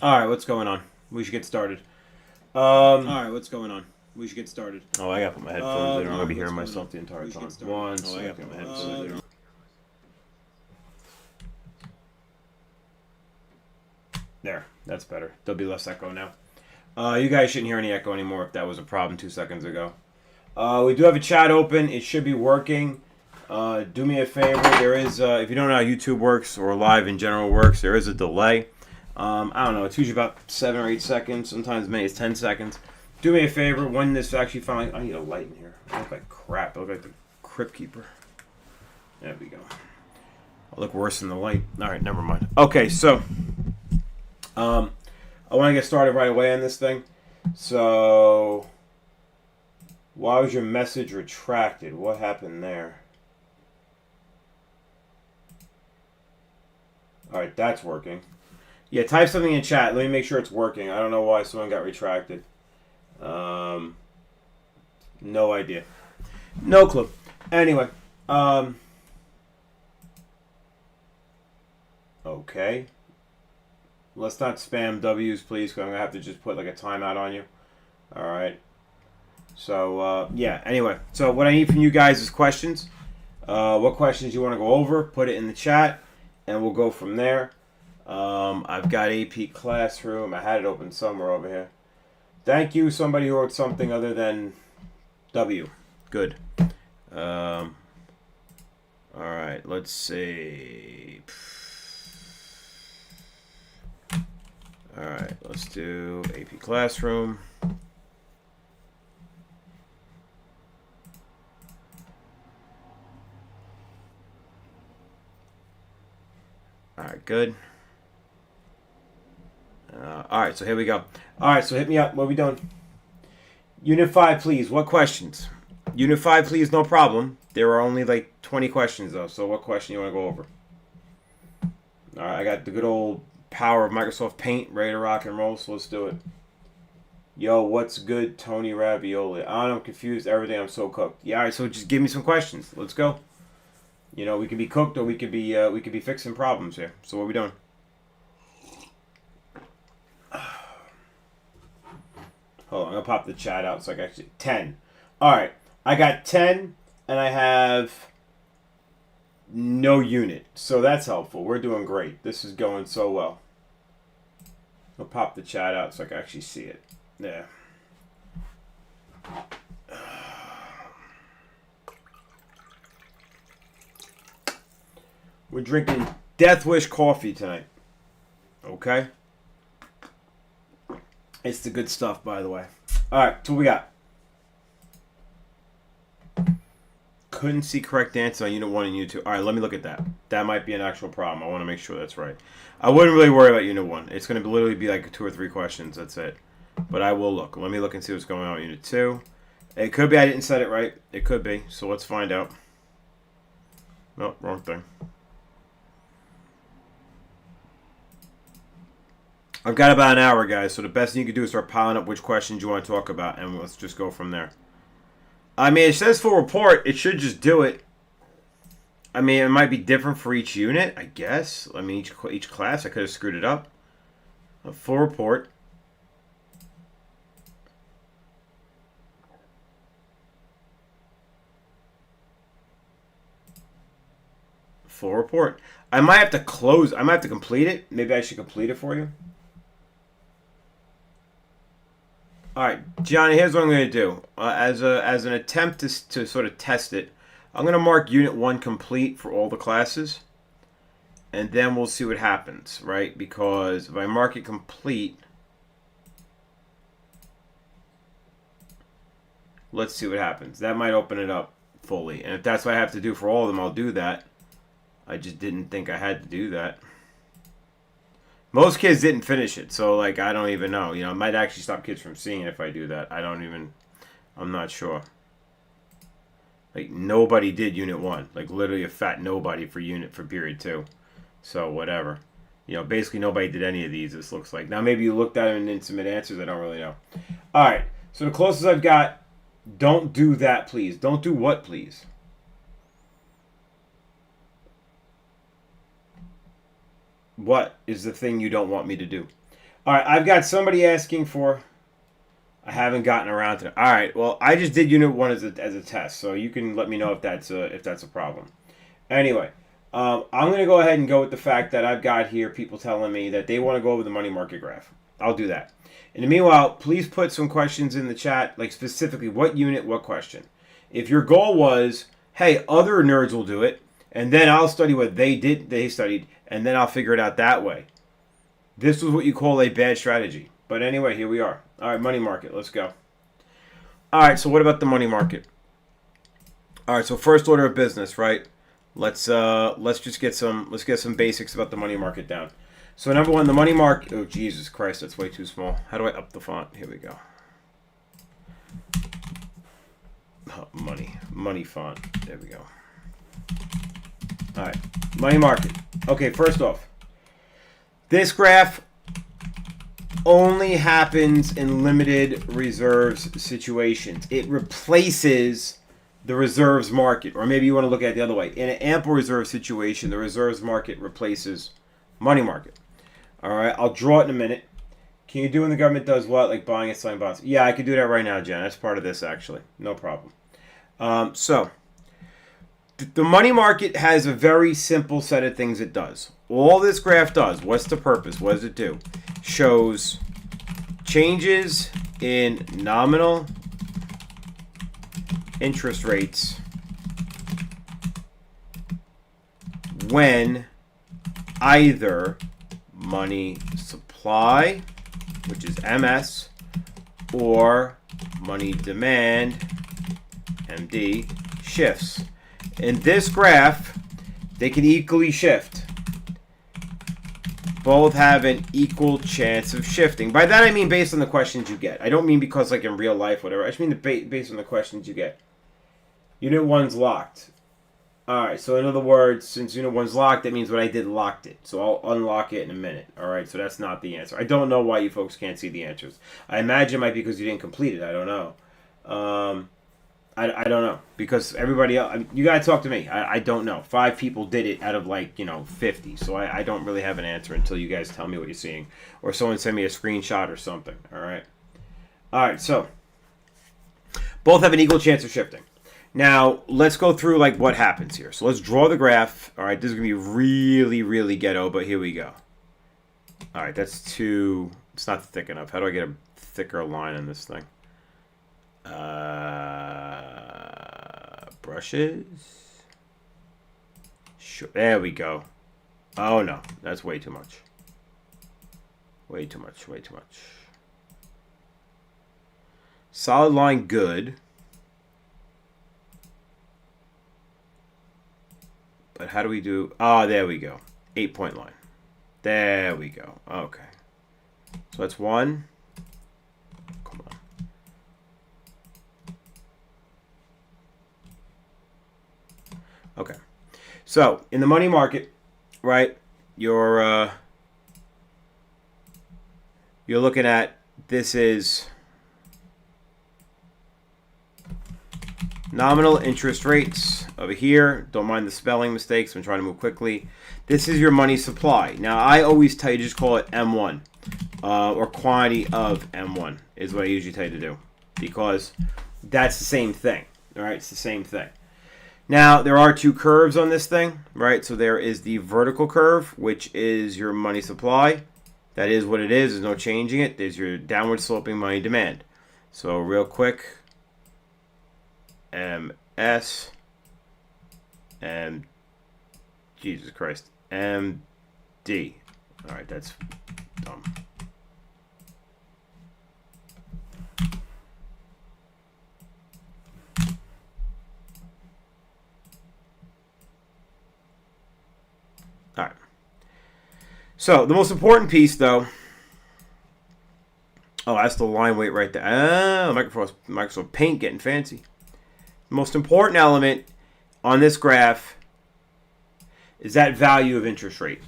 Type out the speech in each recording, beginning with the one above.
Alright, what's going on? We should get started. Alright, what's going on? We should get started. Oh, I gotta put my headphones in. I'm gonna be hearing what's myself going the on? entire We should time. get started. One Oh, I gotta second. put my headphones in. There, that's better. There'll be less echo now. You guys shouldn't hear any echo anymore if that was a problem 2 seconds ago. We do have a chat open. It should be working. Do me a favor. There is, if you don't know how YouTube works or live in general works, there is a delay. I don't know. It's usually about 7 or 8 seconds. Sometimes maybe it's 10 seconds. Do me a favor. When this actually finally... I need a light in here. I look like crap. I look like the Crypt Keeper. There we go. I look worse than the light. Alright, never mind. Okay, so... I want to get started right away on this thing. So... Why was your message retracted? What happened there? Alright, that's working. Yeah, type something in chat. Let me make sure it's working. I don't know why someone got retracted. No idea. No clue. Anyway. Okay. Let's not spam W's, please, because I'm going to have to just put like a timeout on you. Alright. So, yeah. Anyway. So, what I need from you guys is questions. What questions you want to go over, put it in the chat, and we'll go from there. I've got AP Classroom. I had it open somewhere over here. Thank you, somebody who wrote something other than W. Good. Alright, let's see. Alright, let's do AP Classroom. Alright, good. Alright, so here we go. Alright, so hit me up. What are we doing? Unit 5, please. What questions? Unit 5, please, no problem. There are only like 20 questions, though. So what question you want to go over? Alright, I got the good old power of Microsoft Paint ready to rock and roll, so let's do it. Yo, what's good, Tony Ravioli? I'm confused. Everything, I'm so cooked. Yeah, alright, so just give me some questions. Let's go. You know, we could be cooked or we could be fixing problems here. So what are we doing? Hold on, I'm gonna pop the chat out so I can actually 10. Alright. I got 10 and I have no unit. So that's helpful. We're doing great. This is going so well. I'll pop the chat out so I can actually see it. Yeah. We're drinking Death Wish coffee tonight. Okay? It's the good stuff, by the way. Alright, so what we got? Couldn't see correct answer on Unit 1 and Unit 2. Alright, let me look at that. That might be an actual problem. I want to make sure that's right. I wouldn't really worry about Unit 1. It's going to literally be like 2 or 3 questions. That's it. But I will look. Let me look and see what's going on with Unit 2. It could be I didn't set it right. It could be. So let's find out. Nope, wrong thing. I've got about an hour, guys, so the best thing you can do is start piling up which questions you want to talk about, and let's just go from there. I mean, it says full report. It should just do it. I mean, it might be different for each unit, I guess. I mean, each class, I could have screwed it up. A full report. Full report. I might have to close. I might have to complete it. Maybe I should complete it for you. Alright, Johnny, here's what I'm going to do. As an attempt to sort of test it, I'm going to mark Unit 1 complete for all the classes. And then we'll see what happens, right? Because if I mark it complete, let's see what happens. That might open it up fully. And if that's what I have to do for all of them, I'll do that. I just didn't think I had to do that. Most kids didn't finish it, so, like, I don't even know. You know, it might actually stop kids from seeing it if I do that. I'm not sure. Like, nobody did Unit 1. Like, literally a fat nobody for Period 2. So, whatever. You know, basically nobody did any of these, this looks like. Now, maybe you looked at them and didn't submit answers. I don't really know. Alright, so the closest I've got, don't do that, please. Don't do what, please? What is the thing you don't want me to do? All right, I've got somebody asking for. I haven't gotten around to it. All right, well, I just did Unit 1 as a test, so you can let me know if that's a problem. Anyway, I'm going to go ahead and go with the fact that I've got here people telling me that they want to go over the money market graph. I'll do that. In the meanwhile, please put some questions in the chat, like specifically what unit, what question. If your goal was, hey, other nerds will do it, and then I'll study what they studied, and then I'll figure it out that way. This was what you call a bad strategy. But anyway, here we are. All right, money market. Let's go. All right, so what about the money market? All right, so first order of business, right? Let's just get some basics about the money market down. So number one, the money market. Oh Jesus Christ, that's way too small. How do I up the font? Here we go. Oh, money font. There we go. All right, money market. Okay, first off, this graph only happens in limited reserves situations. It replaces the reserves market, or maybe you want to look at it the other way. In an ample reserve situation, the reserves market replaces money market. All right, I'll draw it in a minute. Can you do when the government does what, like buying and selling bonds? Yeah, I could do that right now, Jen. That's part of this, actually. No problem. So the money market has a very simple set of things it does. All this graph does, what's the purpose? What does it do? Shows changes in nominal interest rates when either money supply, which is MS, or money demand, MD, shifts. In this graph, they can equally shift. Both have an equal chance of shifting. By that I mean based on the questions you get. I don't mean because like in real life, whatever. I just mean based on the questions you get. Unit 1's locked. Alright, so in other words, since Unit 1's locked, that means what I did locked it. So I'll unlock it in a minute. Alright, so that's not the answer. I don't know why you folks can't see the answers. I imagine it might be because you didn't complete it. I don't know. I don't know. Because everybody else, you gotta talk to me. I don't know. 5 people did it out of 50. So I don't really have an answer until you guys tell me what you're seeing. Or someone send me a screenshot or something. Alright. Alright, so both have an equal chance of shifting. Now, let's go through what happens here. So let's draw the graph. All right, this is going to be really, really ghetto, but here we go. All right, that's too... It's not thick enough. How do I get a thicker line on this thing? Brushes? Sure. There we go. Oh, no. That's way too much. Way too much. Way too much. Solid line, good. But how do we do... Ah, there we go. 8-point line. There we go. Okay. So that's 1. Come on. Okay. So, in the money market, right, you're looking at... This is... nominal interest rates over here. Don't mind the spelling mistakes. I'm trying to move quickly. This is your money supply. Now, I always tell you just call it M1 or quantity of M1 is what I usually tell you to do because that's the same thing. All right, it's the same thing. Now, there are 2 curves on this thing, right? So there is the vertical curve, which is your money supply. That is what it is. There's no changing it. There's your downward sloping money demand. So real quick. MS and Jesus Christ MD. All right, that's dumb. All right. So the most important piece, though. Oh, that's the line weight right there. Ah, Microsoft Paint getting fancy. The most important element on this graph is that value of interest rate.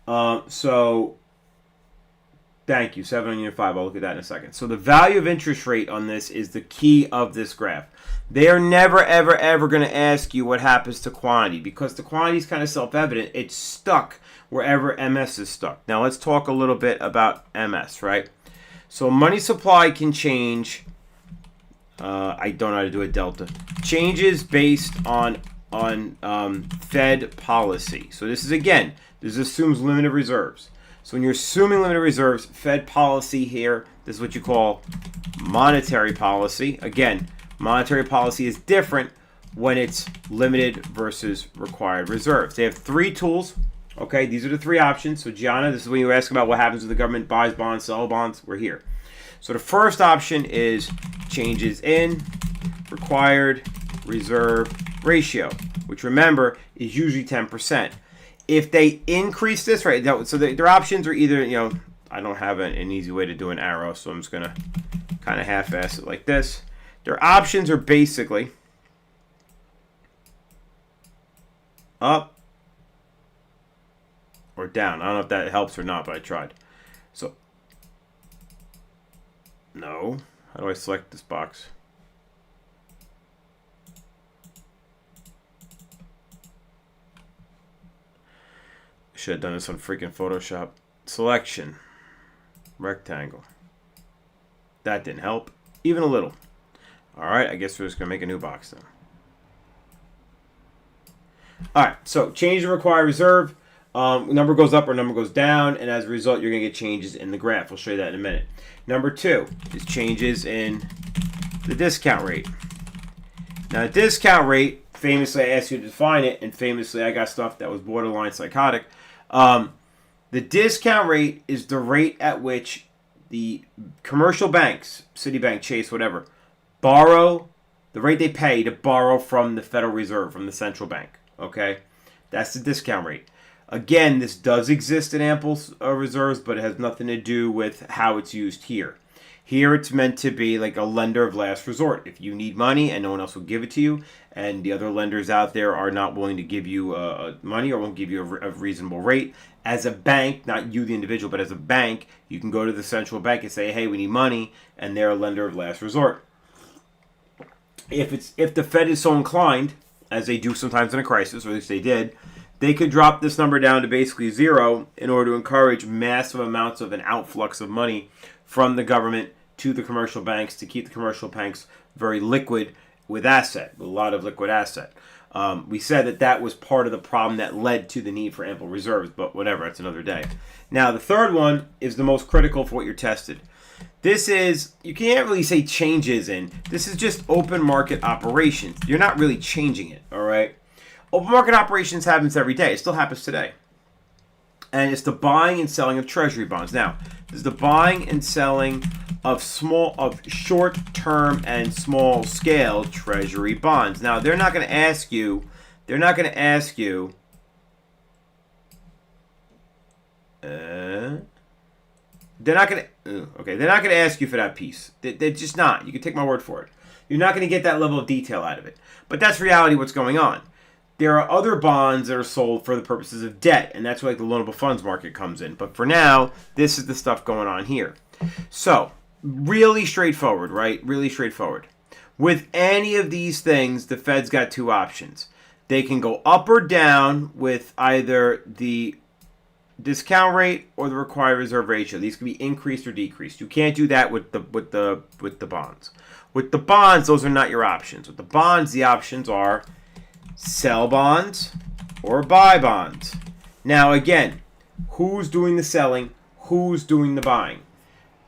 So Thank you. 7 on unit 5. I'll look at that in a second. So the value of interest rate on this is the key of this graph. They are never, ever, ever going to ask you what happens to quantity because the quantity is kind of self-evident. It's stuck wherever MS is stuck. Now let's talk a little bit about MS, right? So money supply can change. I don't know how to do a delta. Changes based on Fed policy. So this assumes limited reserves. So when you're assuming limited reserves, Fed policy here, this is what you call monetary policy. Again, monetary policy is different when it's limited versus required reserves. They have 3 tools. Okay, these are the 3 options. So Gianna, this is when you ask about what happens when the government buys bonds, sell bonds. We're here. So the first option is changes in required reserve ratio, which remember is usually 10%. If they increase this, right, so their options are either, I don't have an easy way to do an arrow, so I'm just going to kind of half-ass it like this. Their options are basically up or down. I don't know if that helps or not, but I tried. So, no. How do I select this box? Should have done this on freaking Photoshop. Selection. Rectangle. That didn't help. Even a little. Alright, I guess we're just going to make a new box then. Alright, so change the required reserve. Number goes up or number goes down, and as a result, you're going to get changes in the graph. I'll show you that in a minute. Number 2 is changes in the discount rate. Now, the discount rate, famously, I asked you to define it, and famously, I got stuff that was borderline psychotic. The discount rate is the rate at which the commercial banks, Citibank, Chase, whatever, borrow, the rate they pay to borrow from the Federal Reserve, from the central bank. Okay? That's the discount rate. Again, this does exist in ample reserves, but it has nothing to do with how it's used here. Here, it's meant to be like a lender of last resort. If you need money and no one else will give it to you, and the other lenders out there are not willing to give you money or won't give you a reasonable rate, as a bank, not you the individual, but as a bank, you can go to the central bank and say, hey, we need money, and they're a lender of last resort. If the Fed is so inclined, as they do sometimes in a crisis, or at least they did, they could drop this number down to basically 0 in order to encourage massive amounts of an outflux of money from the government to the commercial banks to keep the commercial banks very liquid with a lot of liquid asset. We said that was part of the problem that led to the need for ample reserves, but whatever, it's another day. Now, the third one is the most critical for what you're tested. This is, you can't really say changes in, this is just open market operations. You're not really changing it, all right? Open market operations happens every day. It still happens today. And it's the buying and selling of treasury bonds. Now, this is the buying and selling of short-term and small-scale treasury bonds. Now, they're not going to ask you, they're not going to ask you, they're not going to ask you for that piece. They're just not. You can take my word for it. You're not going to get that level of detail out of it. But that's reality what's going on. There are other bonds that are sold for the purposes of debt, and that's where the loanable funds market comes in. But for now, this is the stuff going on here. So, really straightforward, right? Really straightforward. With any of these things, the Fed's got 2 options. They can go up or down with either the discount rate or the required reserve ratio. These can be increased or decreased. You can't do that with the bonds. With the bonds, those are not your options. With the bonds, the options are sell bonds or buy bonds. Now, again, who's doing the selling? Who's doing the buying?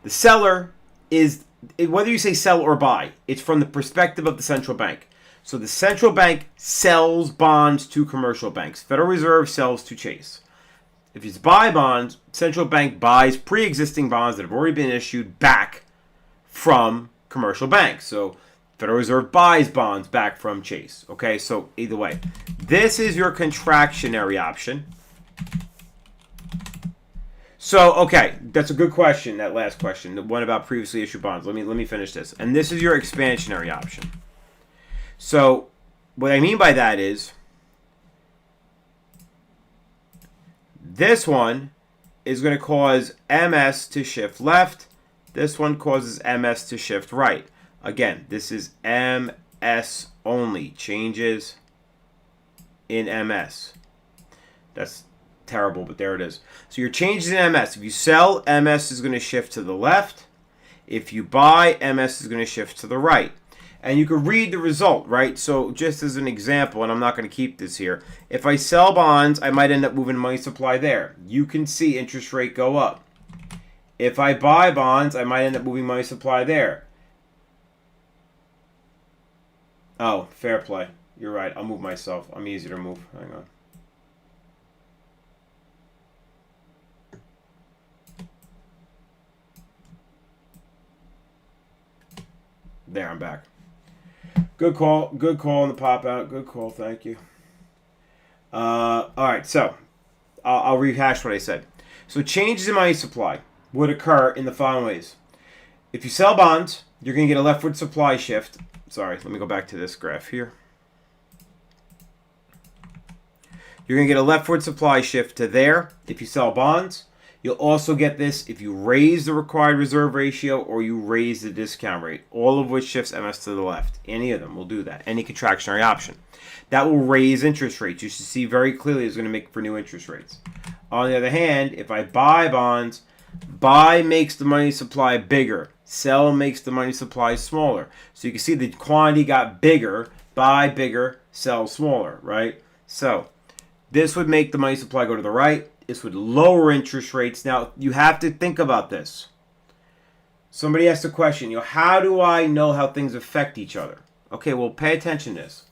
The seller is, whether you say sell or buy, it's from the perspective of the central bank. So the central bank sells bonds to commercial banks. Federal Reserve sells to Chase. If it's buy bonds, central bank buys pre-existing bonds that have already been issued back from commercial banks. So Federal Reserve buys bonds back from Chase. Okay, so either way. This is your contractionary option. So, okay, that's a good question, that last question, the one about previously issued bonds. Let me finish this. And this is your expansionary option. So, what I mean by that is, this one is going to cause MS to shift left. This one causes MS to shift right. Again, this is MS only. Changes in MS. That's terrible, but there it is. So your changes in MS. If you sell, MS is going to shift to the left. If you buy, MS is going to shift to the right. And you can read the result, right? So just as an example, and I'm not going to keep this here. If I sell bonds, I might end up moving money supply there. You can see interest rate go up. If I buy bonds, I might end up moving money supply there. Oh, fair play. You're right. I'll move myself. I'm easier to move. Hang on. There, I'm back. Good call. Good call on the pop out. Good call. Thank you. All right, so I'll rehash what I said. So changes in money supply would occur in the following ways. If you sell bonds, you're going to get a leftward supply shift. Sorry, let me go back to this graph here. You're going to get a leftward supply shift to there if you sell bonds. You'll also get this if you raise the required reserve ratio or you raise the discount rate, all of which shifts MS to the left. Any of them will do that. Any contractionary option. That will raise interest rates. You should see very clearly it's going to make for new interest rates. On the other hand, if I buy bonds, buy makes the money supply bigger. Sell makes the money supply smaller. So you can see the quantity got bigger, buy bigger, sell smaller, right? So this would make the money supply go to the right. This would lower interest rates. Now, you have to think about this. Somebody asked a question, how do I know how things affect each other? Okay, well, pay attention to this.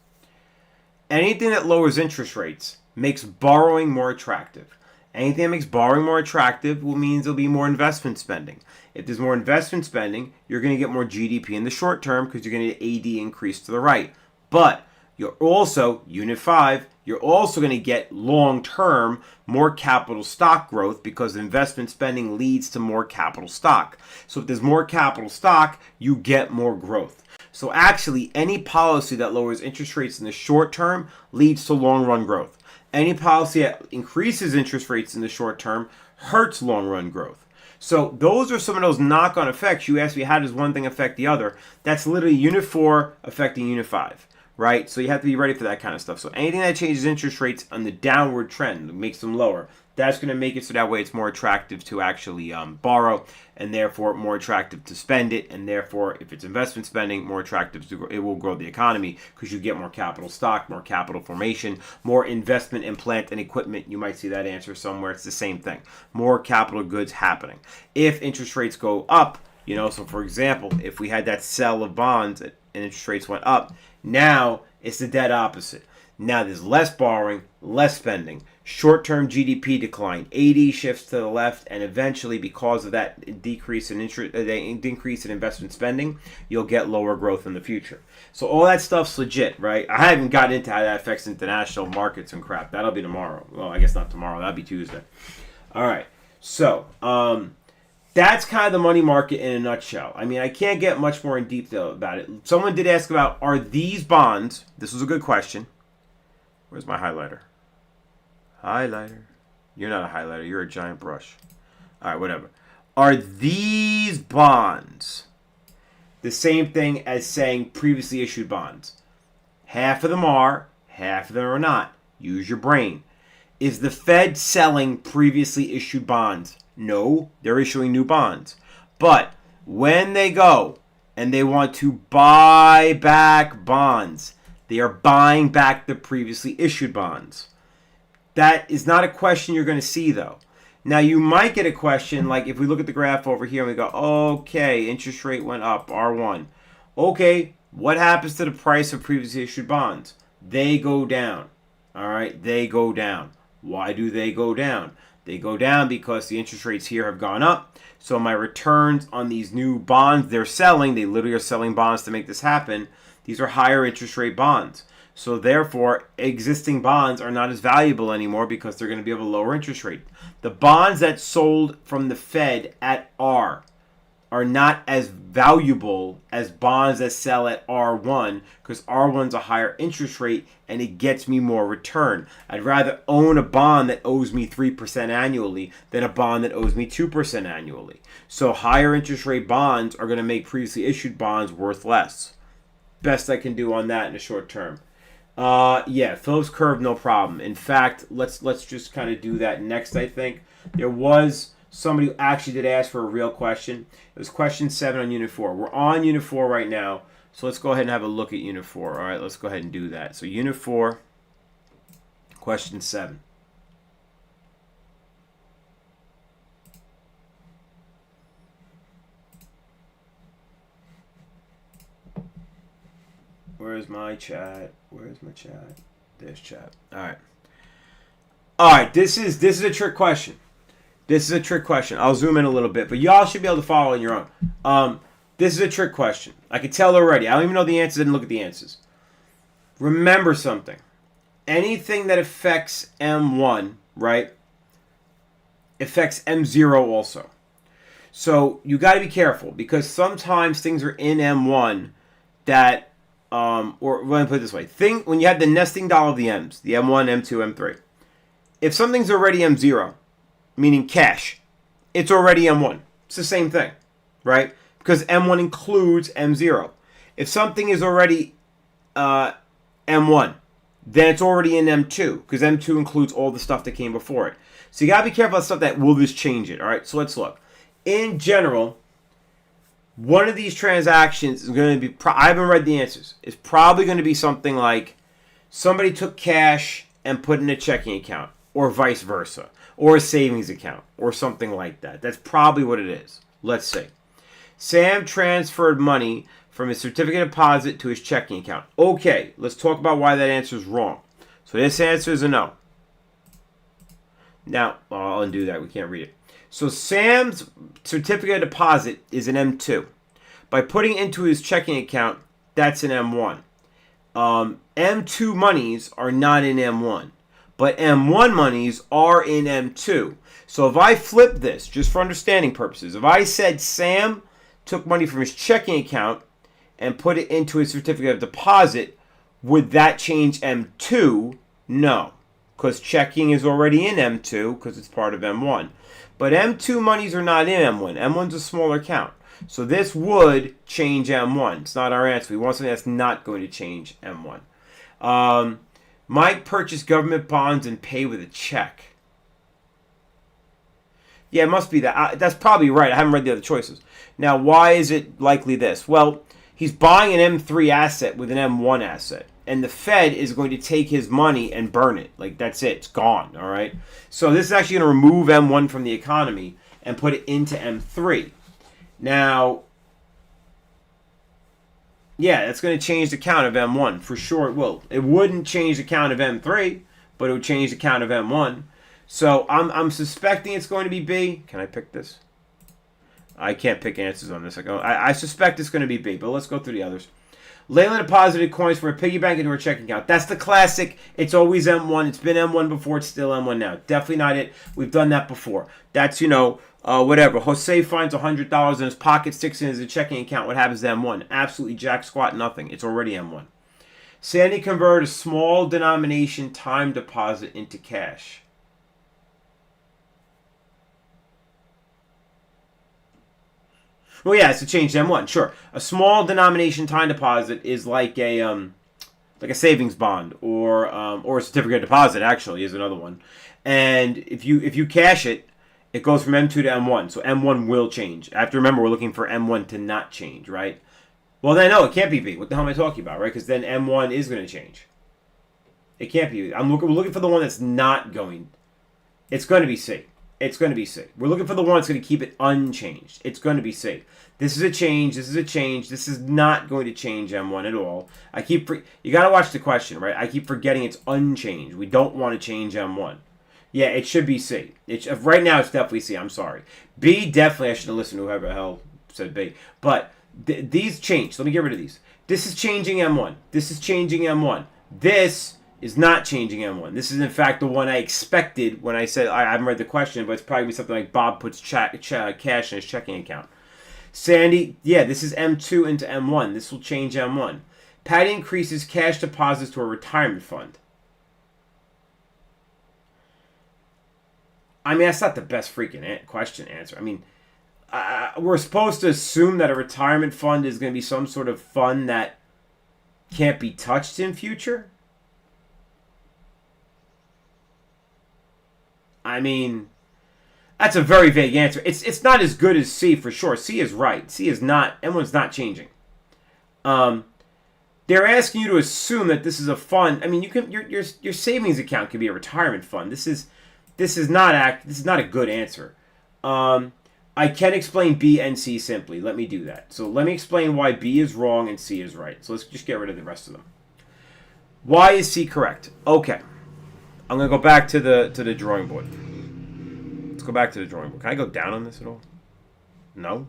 Anything that lowers interest rates makes borrowing more attractive. Anything that makes borrowing more attractive means there'll be more investment spending. If there's more investment spending, you're going to get more GDP in the short term because you're going to get AD increase to the right. But you're also, Unit 5, you're also going to get long-term more capital stock growth because investment spending leads to more capital stock. So if there's more capital stock, you get more growth. So actually, any policy that lowers interest rates in the short term leads to long-run growth. Any policy that increases interest rates in the short term hurts long-run growth. So those are some of those knock-on effects. You asked me, how does one thing affect the other? That's literally Unit 4 affecting Unit 5. Right? So you have to be ready for that kind of stuff. So anything that changes interest rates on the downward trend, makes them lower, that's going to make it so that way it's more attractive to actually borrow, and therefore more attractive to spend it, and therefore if it's investment spending, more attractive to it will grow the economy because you get more capital stock, more capital formation, more investment in plant and equipment. You might see that answer somewhere. It's the same thing. More capital goods happening. If interest rates go up, so for example, if we had that sell of bonds and interest rates went up, now it's the dead opposite. Now there's less borrowing, less spending, short-term GDP decline, AD shifts to the left, and eventually because of that decrease in investment spending, you'll get lower growth in the future. So all that stuff's legit, right? I haven't gotten into how that affects international markets and crap. That'll be tomorrow. Well, I guess not tomorrow. That'll be Tuesday. All right. So, that's kind of the money market in a nutshell. I mean, I can't get much more in detail about it. Someone did ask about, are these bonds, this was a good question. Where's my highlighter? Highlighter. You're not a highlighter. You're a giant brush. All right, whatever. Are these bonds the same thing as saying previously issued bonds? Half of them are, half of them are not. Use your brain. Is the Fed selling previously issued bonds? No, they're issuing new bonds. But when they go and they want to buy back bonds, they are buying back the previously issued bonds. That is not a question you're going to see, though. Now, you might get a question like if we look at the graph over here and we go, okay, interest rate went up, R1. Okay, what happens to the price of previously issued bonds? They go down. All right, they go down. Why do they go down? They go down because the interest rates here have gone up. So my returns on these new bonds they're selling, they literally are selling bonds to make this happen. These are higher interest rate bonds. So therefore, existing bonds are not as valuable anymore because they're going to be able to lower interest rate. The bonds that sold from the Fed at R are not as valuable as bonds that sell at R1 because R1's a higher interest rate and it gets me more return. I'd rather own a bond that owes me 3% annually than a bond that owes me 2% annually. So higher interest rate bonds are going to make previously issued bonds worth less. Best I can do on that in the short term. Yeah, Phillips curve, no problem. In fact, let's just kind of do that next, I think. There was somebody who actually did ask for a real question. It was question 7 on Unit 4. We're on Unit 4 right now, so let's go ahead and have a look at Unit 4. All right, let's go ahead and do that. So Unit 4, question 7. Where's my chat? Where's my chat? There's chat. All right. All right, this is a trick question. This is a trick question. I'll zoom in a little bit, but y'all should be able to follow on your own. This is a trick question. I can tell already. I don't even know the answers. I didn't look at the answers. Remember something. Anything that affects M1, right, affects M0 also. So you got to be careful because sometimes things are in M1 that, or let me put it this way. When you have the nesting doll of the M's, the M1, M2, M3, if something's already M0, meaning cash, it's already M1. It's the same thing, right? Because M1 includes M0. If something is already M1, then it's already in M2, because M2 includes all the stuff that came before it. So you got to be careful about stuff that will just change it, all right? So let's look. In general, one of these transactions is going to be, I haven't read the answers, it's probably going to be something like somebody took cash and put in a checking account, or vice versa, or a savings account, or something like that. That's probably what it is. Let's see. Sam transferred money from his certificate deposit to his checking account. Okay, let's talk about why that answer is wrong. So this answer is a no. Now, I'll undo that. We can't read it. So Sam's certificate of deposit is an M2. By putting it into his checking account, that's an M1. M2 monies are not in M1, but M1 monies are in M2. So if I flip this, just for understanding purposes, if I said Sam took money from his checking account and put it into his certificate of deposit, would that change M2? No, because checking is already in M2 because it's part of M1. But M2 monies are not in M1. M1's a smaller account. So this would change M1. It's not our answer. We want something that's not going to change M1. Mike purchased government bonds and pay with a check. Yeah, it must be that. That's probably right. I haven't read the other choices. Now, why is it likely this? Well, he's buying an M3 asset with an M1 asset. And the Fed is going to take his money and burn it. Like, that's it. It's gone, all right? So this is actually going to remove M1 from the economy and put it into M3. Now, yeah, that's going to change the count of M1. For sure it will. It wouldn't change the count of M3, but it would change the count of M1. So I'm suspecting it's going to be B. Can I pick this? I can't pick answers on this. I suspect it's going to be B, but let's go through the others. Layla deposited coins from her piggy bank into her checking account. That's the classic. It's always M1. It's been M1 before. It's still M1 now. Definitely not it. We've done that before. That's, whatever. Jose finds $100 in his pocket, sticks it in his checking account. What happens to M1? Absolutely jack squat nothing. It's already M1. Sandy converted a small denomination time deposit into cash. Well, yeah, it's a change to M1. Sure, a small denomination time deposit is like a savings bond or a certificate of deposit. Actually, is another one. And if you cash it, it goes from M2 to M1. So M1 will change. I have to remember we're looking for M1 to not change, right? Well, then no, it can't be B. What the hell am I talking about, right? Because then M1 is going to change. It can't be. We're looking for the one that's not going. It's going to be C. It's going to be C. We're looking for the one that's going to keep it unchanged. It's going to be C. This is a change. This is a change. This is not going to change M1 at all. You got to watch the question, right? I keep forgetting it's unchanged. We don't want to change M1. Yeah, it should be C. Right now, it's definitely C. I'm sorry. B, definitely I should have listened to whoever the hell said B. But these change. Let me get rid of these. This is changing M1. This is changing M1. This is not changing M1. This is, in fact, the one I expected when I said I haven't read the question, but it's probably going to be something like Bob puts cash in his checking account. Sandy, yeah, this is M2 into M1. This will change M1. Patty increases cash deposits to a retirement fund. I mean, that's not the best freaking question answer. I mean, we're supposed to assume that a retirement fund is going to be some sort of fund that can't be touched in future. I mean, that's a very vague answer. It's not as good as C for sure. C is right. C is not. M1's not changing. They're asking you to assume that this is a fund. I mean, you can your savings account could be a retirement fund. This is not a good answer. I can explain B and C simply. Let me do that. So let me explain why B is wrong and C is right. So let's just get rid of the rest of them. Why is C correct? Okay. I'm going to go back to the drawing board. Let's go back to the drawing board. Can I go down on this at all? No?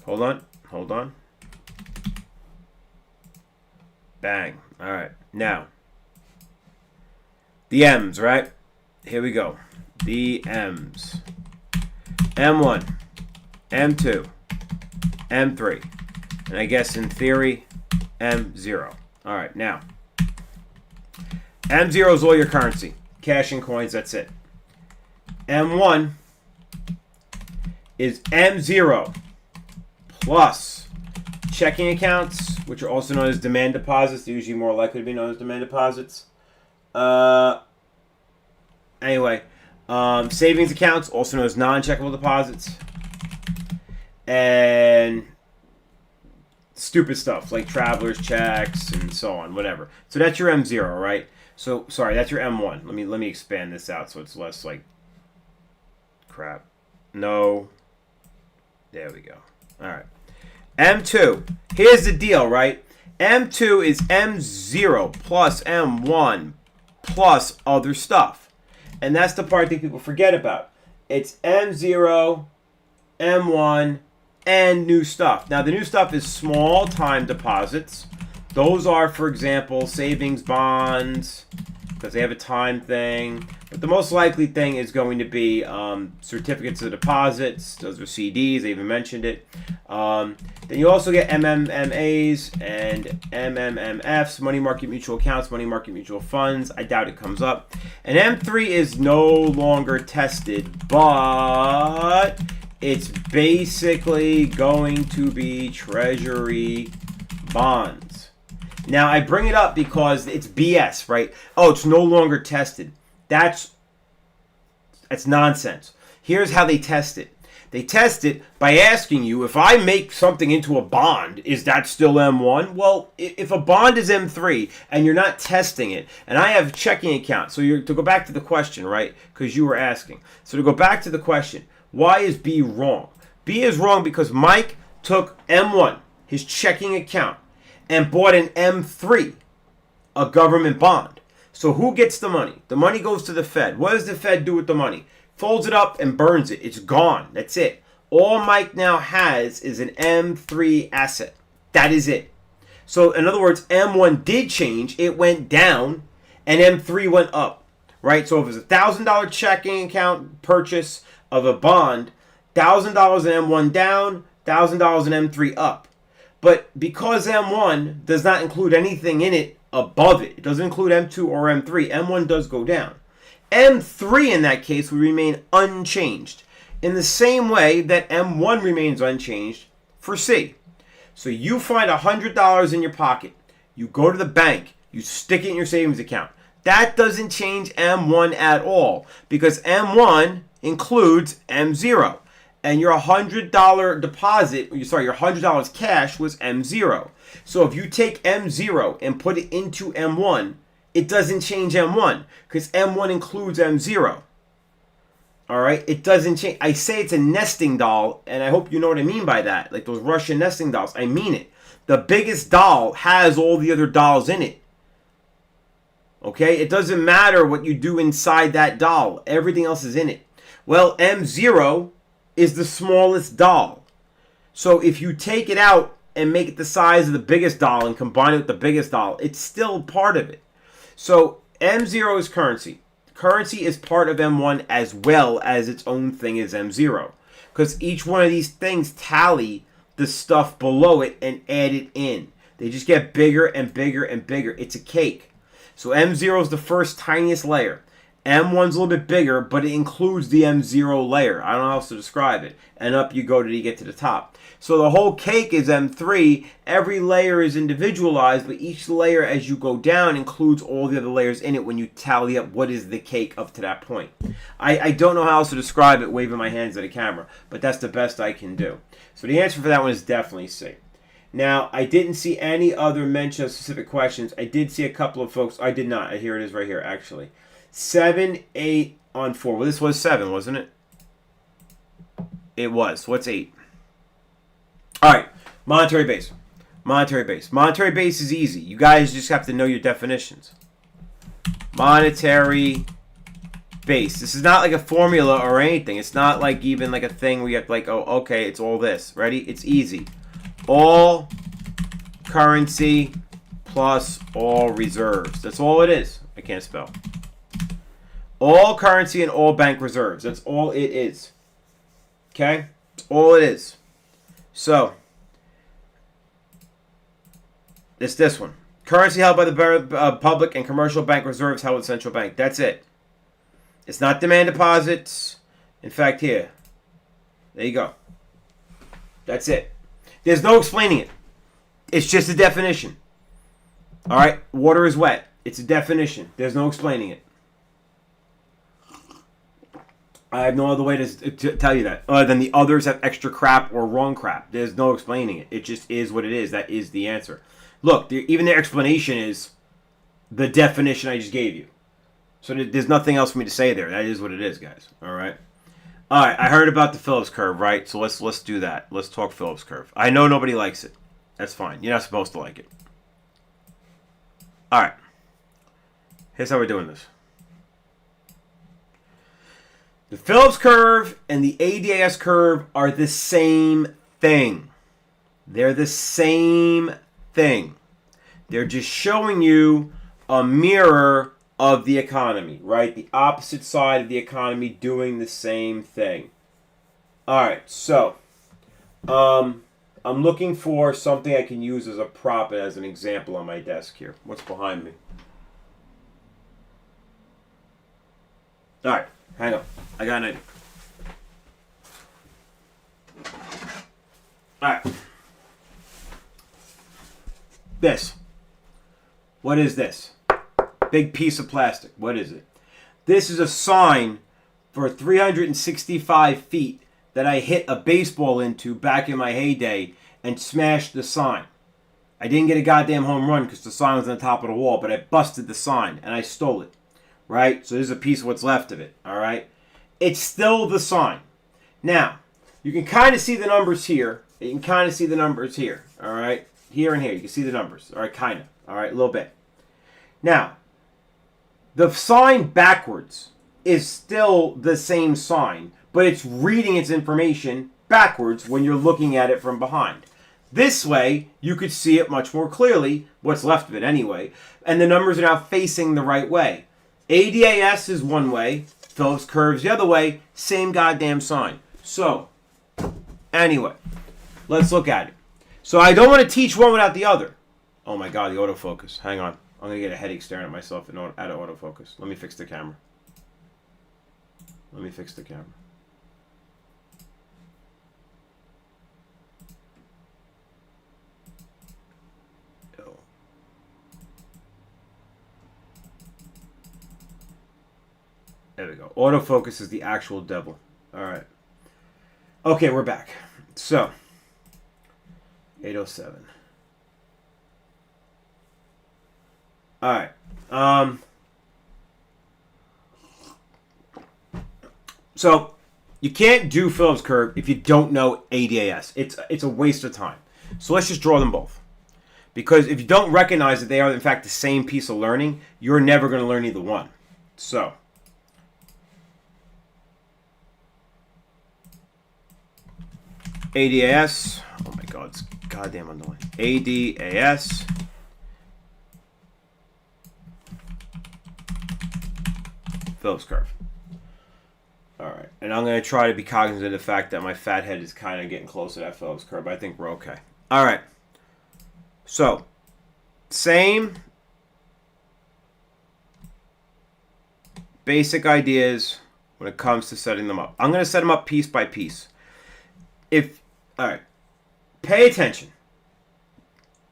Hold on. Bang. All right. Now, the M's, right? Here we go. The M's. M1, M2, M3, and I guess in theory, M0. All right. Now, M0 is all your currency. Cash and coins, that's it. M1 is M0 plus checking accounts, which are also known as demand deposits. They're usually more likely to be known as demand deposits. Anyway, savings accounts, also known as non-checkable deposits. And stupid stuff like traveler's checks and so on, whatever. So that's your M0, right? So, sorry, that's your M1. Let me expand this out so it's less like crap. No. There we go. All right. M2. Here's the deal, right? M2 is M0 plus M1 plus other stuff. And that's the part that people forget about. It's M0, M1, and new stuff. Now, the new stuff is small time deposits. Those are, for example, savings bonds, because they have a time thing. But the most likely thing is going to be certificates of deposits. Those are CDs. They even mentioned it. Then you also get MMMAs and MMMFs, money market mutual accounts, money market mutual funds. I doubt it comes up. And M3 is no longer tested, but it's basically going to be treasury bonds. Now, I bring it up because it's BS, right? Oh, it's no longer tested. That's nonsense. Here's how they test it. They test it by asking you, if I make something into a bond, is that still M1? Well, if a bond is M3 and you're not testing it, and I have a checking account, so to go back to the question, right? Because you were asking. So to go back to the question, why is B wrong? B is wrong because Mike took M1, his checking account, and bought an M3, a government bond. So who gets the money? The money goes to the Fed. What does the Fed do with the money? Folds it up and burns it. It's gone. That's it. All Mike now has is an M3 asset. That is it. So in other words, M1 did change. It went down and M3 went up. Right? So if it's $1,000 checking account purchase of a bond, $1,000 in M1 down, $1,000 in M3 up. But because M1 does not include anything in it above it, it doesn't include M2 or M3, M1 does go down. M3 in that case would remain unchanged in the same way that M1 remains unchanged for C. So you find $100 in your pocket, you go to the bank, you stick it in your savings account. That doesn't change M1 at all because M1 includes M0. And your $100 deposit, your $100 cash was M0. So if you take M0 and put it into M1, it doesn't change M1 because M1 includes M0. All right? It doesn't change. I say it's a nesting doll, and I hope you know what I mean by that. Like those Russian nesting dolls. I mean it. The biggest doll has all the other dolls in it. Okay? It doesn't matter what you do inside that doll. Everything else is in it. Well, M0 is the smallest doll. So if you take it out and make it the size of the biggest doll and combine it with the biggest doll, it's still part of it. So M0 is currency. Currency is part of M1 as well as its own thing is M0. Because each one of these things tally the stuff below it and add it in. They just get bigger and bigger and bigger. It's a cake. So M0 is the first tiniest layer. M1's a little bit bigger, but it includes the M0 layer. I don't know how else to describe it. And up you go till you get to the top. So the whole cake is M3. Every layer is individualized, but each layer as you go down includes all the other layers in it when you tally up what is the cake up to that point. I don't know how else to describe it waving my hands at a camera, but that's the best I can do. So the answer for that one is definitely C. Now, I didn't see any other mention of specific questions. I did see a couple of folks. I did not. Here it is right here, actually. 7, 8 on 4. Well, this was 7, wasn't it? It was. What's 8? All right. Monetary base. Monetary base. Monetary base is easy. You guys just have to know your definitions. Monetary base. This is not like a formula or anything. It's not like even like a thing where you have to like, oh, okay, it's all this. Ready? It's easy. All currency plus all reserves. That's all it is. I can't spell. All currency and all bank reserves. That's all it is. Okay? That's all it is. So, it's this one. Currency held by the public and commercial bank reserves held with central bank. That's it. It's not demand deposits. In fact, here. There you go. That's it. There's no explaining it. It's just a definition. All right? Water is wet. It's a definition. There's no explaining it. I have no other way to tell you that. Other than the others have extra crap or wrong crap. There's no explaining it. It just is what it is. That is the answer. Look, even their explanation is the definition I just gave you. So there's nothing else for me to say there. That is what it is, guys. All right? All right, I heard about the Phillips curve, right? So let's do that. Let's talk Phillips curve. I know nobody likes it. That's fine. You're not supposed to like it. All right. Here's how we're doing this. The Phillips curve and the ADAS curve are the same thing. They're the same thing. They're just showing you a mirror of the economy, right? The opposite side of the economy doing the same thing. All right, so I'm looking for something I can use as a prop and as an example on my desk here. What's behind me? All right. Hang on. I got an idea. Alright. This. What is this? Big piece of plastic. What is it? This is a sign for 365 feet that I hit a baseball into back in my heyday and smashed the sign. I didn't get a goddamn home run because the sign was on the top of the wall, but I busted the sign and I stole it. Right? So this is a piece of what's left of it. Alright? It's still the sign. Now, you can kind of see the numbers here. You can kind of see the numbers here. Alright? Here and here. You can see the numbers. Alright? Kind of. Alright? A little bit. Now, the sign backwards is still the same sign, but it's reading its information backwards when you're looking at it from behind. This way, you could see it much more clearly, what's left of it anyway, and the numbers are now facing the right way. ADAS is one way, Phillips curve's the other way, same goddamn sign. So, anyway, let's look at it. So I don't want to teach one without the other. Oh my god, the autofocus. Hang on. I'm going to get a headache staring at myself at autofocus. Let me fix the camera. Let me fix the camera. There we go. Autofocus is the actual devil. Alright. Okay, we're back. So, 807. Alright. So, you can't do Phillips curve if you don't know ADAS. It's a waste of time. So let's just draw them both. Because if you don't recognize that they are in fact the same piece of learning, you're never going to learn either one. So, ADAS. Oh my god, it's goddamn underline. ADAS. Phillips curve. All right. And I'm going to try to be cognizant of the fact that my fat head is kind of getting close to that Phillips curve. I think we're okay. All right. So, same basic ideas when it comes to setting them up. I'm going to set them up piece by piece. All right. Pay attention.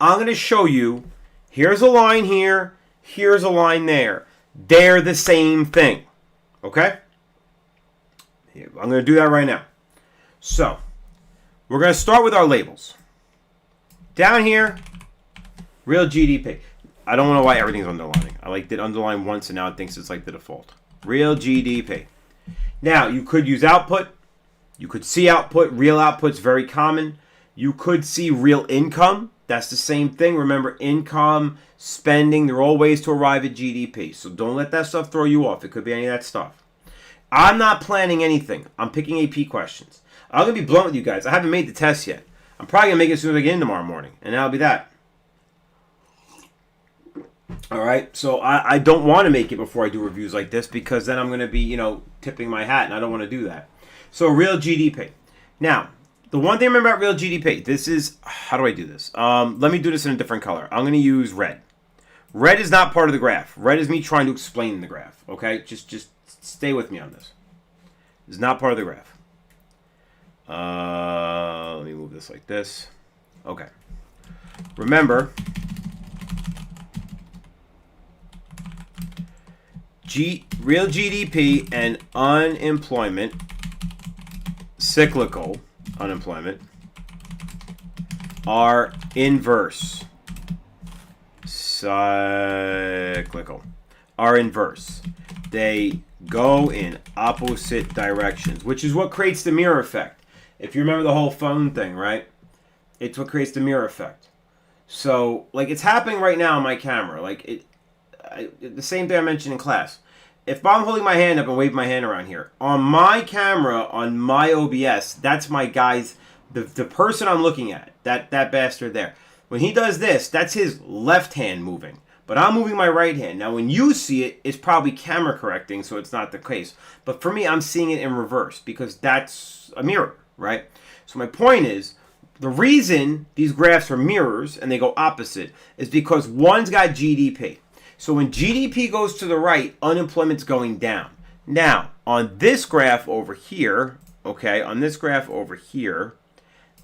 I'm going to show you, here's a line here, here's a line there. They're the same thing. Okay? I'm going to do that right now. So, we're going to start with our labels. Down here, real GDP. I don't know why everything's underlining. I did underline once and now it thinks it's like the default. Real GDP. Now, you could use output. You could see output. Real output's very common. You could see real income. That's the same thing. Remember, income, spending, they're all ways to arrive at GDP. So don't let that stuff throw you off. It could be any of that stuff. I'm not planning anything. I'm picking AP questions. I'm going to be blunt with you guys. I haven't made the test yet. I'm probably going to make it as soon as I get in tomorrow morning. And that'll be that. All right? So I don't want to make it before I do reviews like this because then I'm going to be, tipping my hat, and I don't want to do that. So real GDP. Now, the one thing remember about real GDP, this is, how do I do this? Let me do this in a different color. I'm going to use red. Red is not part of the graph. Red is me trying to explain the graph, okay? Just stay with me on this. It's not part of the graph. Let me move this like this. Okay. Remember, real GDP and unemployment, cyclical unemployment, are inverse. Cyclical. Are inverse. They go in opposite directions, which is what creates the mirror effect. If you remember the whole phone thing, right? It's what creates the mirror effect. So, it's happening right now on my camera. The same thing I mentioned in class. If I'm holding my hand up and waving my hand around here, on my camera, on my OBS, that's my guy's, the person I'm looking at, that bastard there. When he does this, that's his left hand moving. But I'm moving my right hand. Now, when you see it, it's probably camera correcting, so it's not the case. But for me, I'm seeing it in reverse because that's a mirror, right? So my point is, the reason these graphs are mirrors and they go opposite is because one's got GDP. So when GDP goes to the right, unemployment's going down. Now, on this graph over here, okay,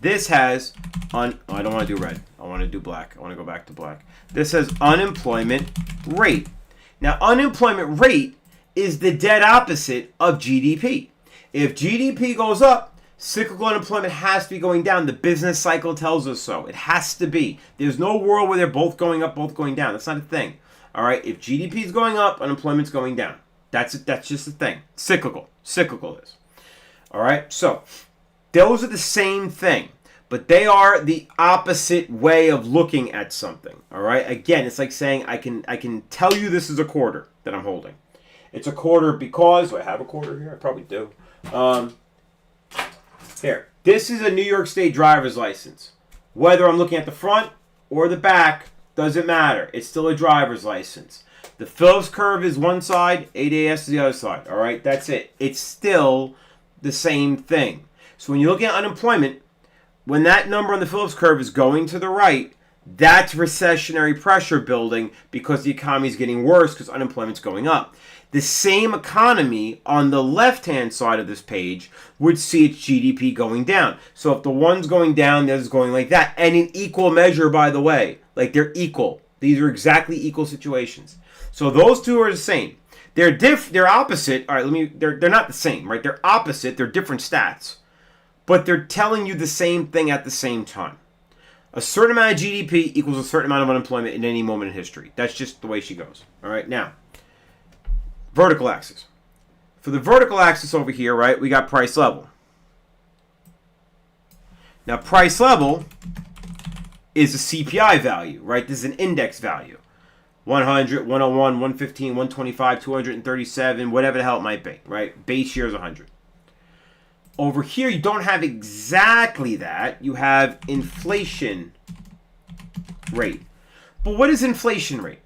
this has, I don't want to do red. I want to do black. I want to go back to black. This has unemployment rate. Now, unemployment rate is the dead opposite of GDP. If GDP goes up, cyclical unemployment has to be going down. The business cycle tells us so. It has to be. There's no world where they're both going up, both going down. That's not a thing. All right? If GDP is going up, unemployment's going down. That's it. That's just a thing. Cyclical. Cyclical is. All right? So, those are the same thing. But they are the opposite way of looking at something. All right? Again, it's like saying I can tell you this is a quarter that I'm holding. It's a quarter because... Do I have a quarter here? I probably do. Here. This is a New York State driver's license. Whether I'm looking at the front or the back, doesn't matter. It's still a driver's license. The Phillips curve is one side, ADAS is the other side. All right? That's it. It's still the same thing. So when you're looking at unemployment, when that number on the Phillips curve is going to the right, that's recessionary pressure building because the economy is getting worse because unemployment's going up. The same economy on the left-hand side of this page would see its GDP going down. So if the one's going down, the other's going like that. And in equal measure, by the way. They're equal. These are exactly equal situations. So those two are the same. They're opposite. All right, they're not the same, right? They're opposite. They're different stats. But they're telling you the same thing at the same time. A certain amount of GDP equals a certain amount of unemployment in any moment in history. That's just the way she goes. All right, now, vertical axis. For the vertical axis over here, right, we got price level. Now, price level is a CPI value, right? This is an index value. 100, 101, 115, 125, 237, whatever the hell it might be, right? Base year is 100. Over here, you don't have exactly that. You have inflation rate. But what is inflation rate?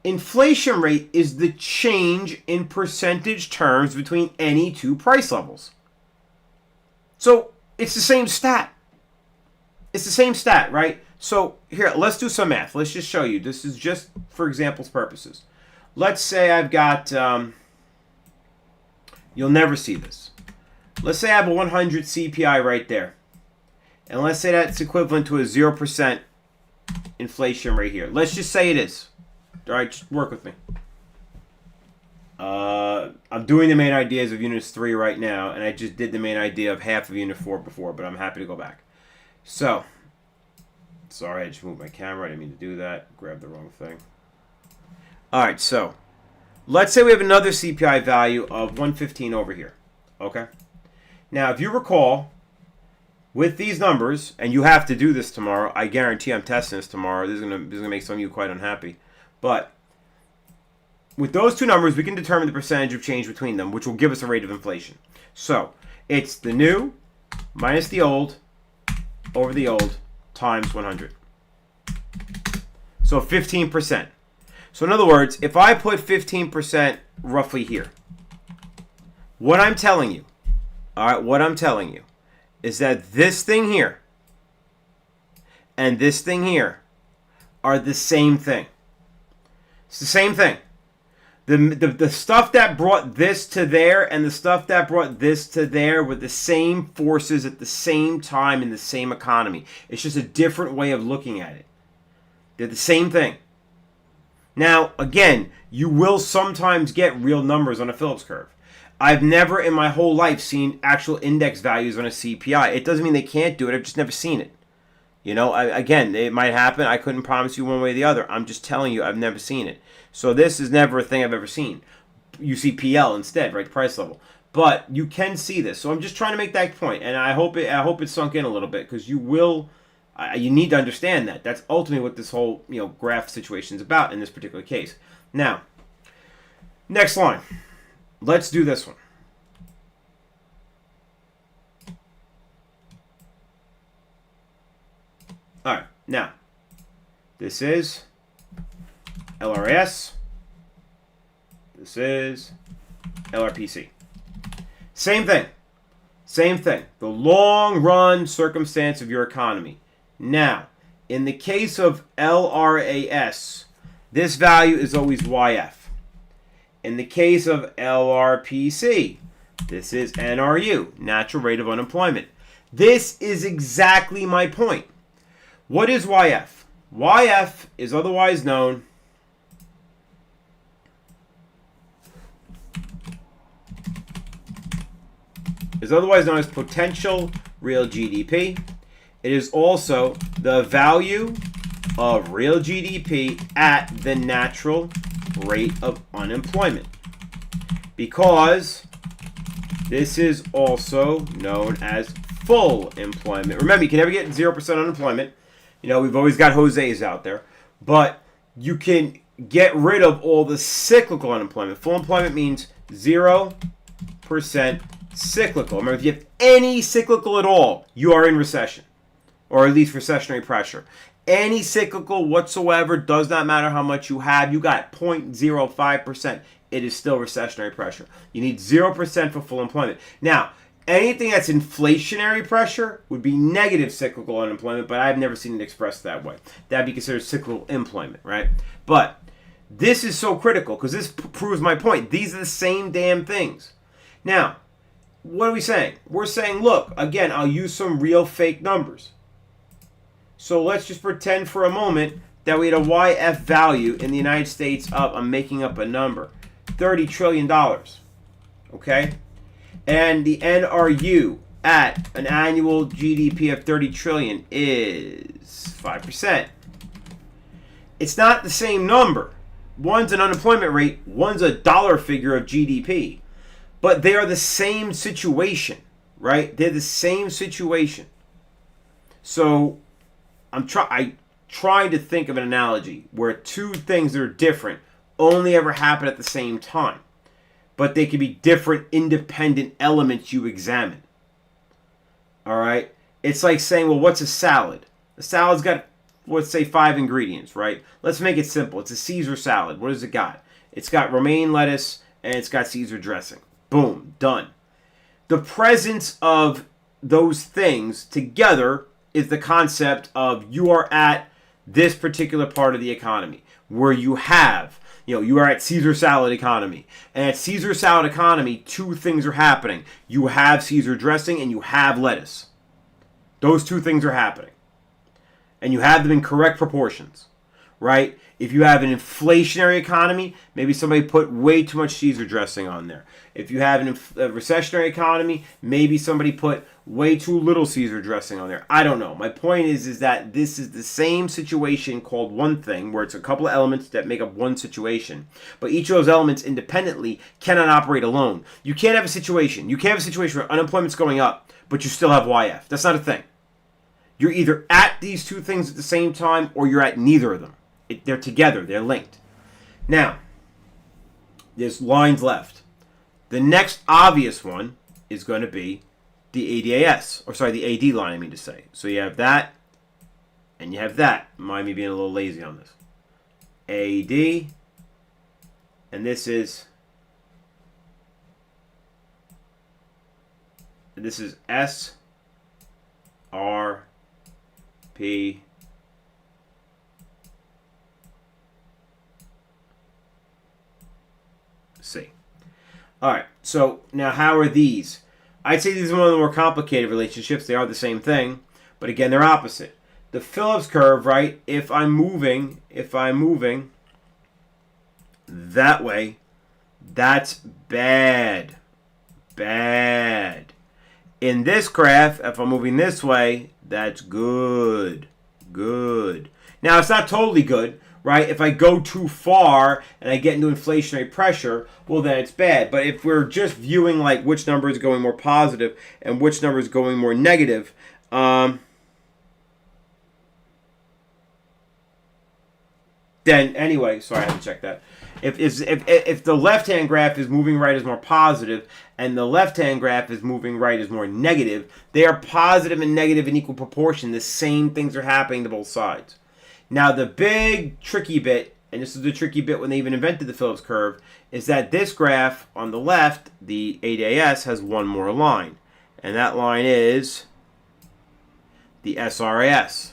Inflation rate is the change in percentage terms between any two price levels. So it's the same stat. It's the same stat, right? So here, let's do some math. Let's just show you. This is just for examples purposes. Let's say I've got, you'll never see this. Let's say I have a 100 CPI right there. And let's say that's equivalent to a 0% inflation rate here. Let's just say it is. All right, just work with me. I'm doing the main ideas of Units 3 right now, and I just did the main idea of half of Unit 4 before, but I'm happy to go back. So, sorry, I just moved my camera. I didn't mean to do that. Grabbed the wrong thing. All right, so let's say we have another CPI value of 115 over here. Okay? Now, if you recall, with these numbers, and you have to do this tomorrow, I guarantee I'm testing this tomorrow. This is gonna make some of you quite unhappy. But with those two numbers, we can determine the percentage of change between them, which will give us a rate of inflation. So it's the new minus the old over the old times 100. So 15%. So in other words, if I put 15% roughly here, what I'm telling you, all right, what I'm telling you is that this thing here and this thing here are the same thing. It's the same thing. The stuff that brought this to there and the stuff that brought this to there were the same forces at the same time in the same economy. It's just a different way of looking at it. They're the same thing. Now, again, you will sometimes get real numbers on a Phillips curve. I've never in my whole life seen actual index values on a CPI. It doesn't mean they can't do it. I've just never seen it. You know, again, it might happen. I couldn't promise you one way or the other. I'm just telling you I've never seen it. So this is never a thing I've ever seen. You see PL instead, right? Price level. But you can see this. So I'm just trying to make that point. And I hope it sunk in a little bit because you will... you need to understand that. That's ultimately what this whole graph situation is about in this particular case. Now, next line. Let's do this one. All right, now, this is LRS. This is LRPC. Same thing. Same thing. The long run circumstance of your economy. Now, in the case of LRAS, this value is always YF. In the case of LRPC, this is NRU, natural rate of unemployment. This is exactly my point. What is YF? YF is otherwise known as potential real GDP. It is also the value of real GDP at the natural rate of unemployment. Because this is also known as full employment. Remember, you can never get 0% unemployment. We've always got Jose's out there. But you can get rid of all the cyclical unemployment. Full employment means 0% cyclical. Remember, if you have any cyclical at all, you are in recession. Or at least recessionary pressure. Any cyclical whatsoever, does not matter how much you have. You got 0.05%. It is still recessionary pressure. You need 0% for full employment. Now, anything that's inflationary pressure would be negative cyclical unemployment, but I've never seen it expressed that way. That'd be considered cyclical employment, right? But this is so critical because this proves my point. These are the same damn things. Now, what are we saying? We're saying, look, again, I'll use some real fake numbers. So let's just pretend for a moment that we had a YF value in the United States of, I'm making up a number, $30 trillion. Okay? And the NRU at an annual GDP of 30 trillion is 5%. It's not the same number. One's an unemployment rate, one's a dollar figure of GDP. But they are the same situation, right? They're the same situation. So I'm trying to think of an analogy where two things that are different only ever happen at the same time. But they can be different independent elements you examine. All right? It's like saying, well, what's a salad? A salad's got, let's say, 5 ingredients, right? Let's make it simple. It's a Caesar salad. What does it got? It's got romaine lettuce and it's got Caesar dressing. Boom, done. The presence of those things together is the concept of you are at this particular part of the economy where you have, you are at Caesar salad economy. And at Caesar salad economy, 2 things are happening. You have Caesar dressing and you have lettuce. Those 2 things are happening. And you have them in correct proportions, right? If you have an inflationary economy, maybe somebody put way too much Caesar dressing on there. If you have a recessionary economy, maybe somebody put way too little Caesar dressing on there. I don't know. My point is that this is the same situation called one thing, where it's a couple of elements that make up one situation. But each of those elements independently cannot operate alone. You can't have a situation. You can't have a situation where unemployment's going up, but you still have YF. That's not a thing. You're either at these 2 things at the same time, or you're at neither of them. They're together. They're linked. Now, there's lines left. The next obvious one is going to be the ADAS, or sorry, the AD line, I mean to say. So you have that, and you have that. Mind me being a little lazy on this. AD, and this is S, R, P, C. All right, so now how are these? I'd say these are one of the more complicated relationships. They are the same thing, but again, they're opposite. The Phillips curve, right? If I'm moving that way, that's bad. Bad. In this graph, if I'm moving this way, that's good. Good. Now, it's not totally good, right? If I go too far and I get into inflationary pressure, well, then it's bad. But if we're just viewing like which number is going more positive and which number is going more negative, then anyway, sorry, I had to check that. If the left-hand graph is moving right as more positive and the left-hand graph is moving right as more negative, they are positive and negative in equal proportion. The same things are happening to both sides. Now, the big tricky bit, and this is the tricky bit when they even invented the Phillips curve, is that this graph on the left, the ADAS, has one more line. And that line is the SRAS.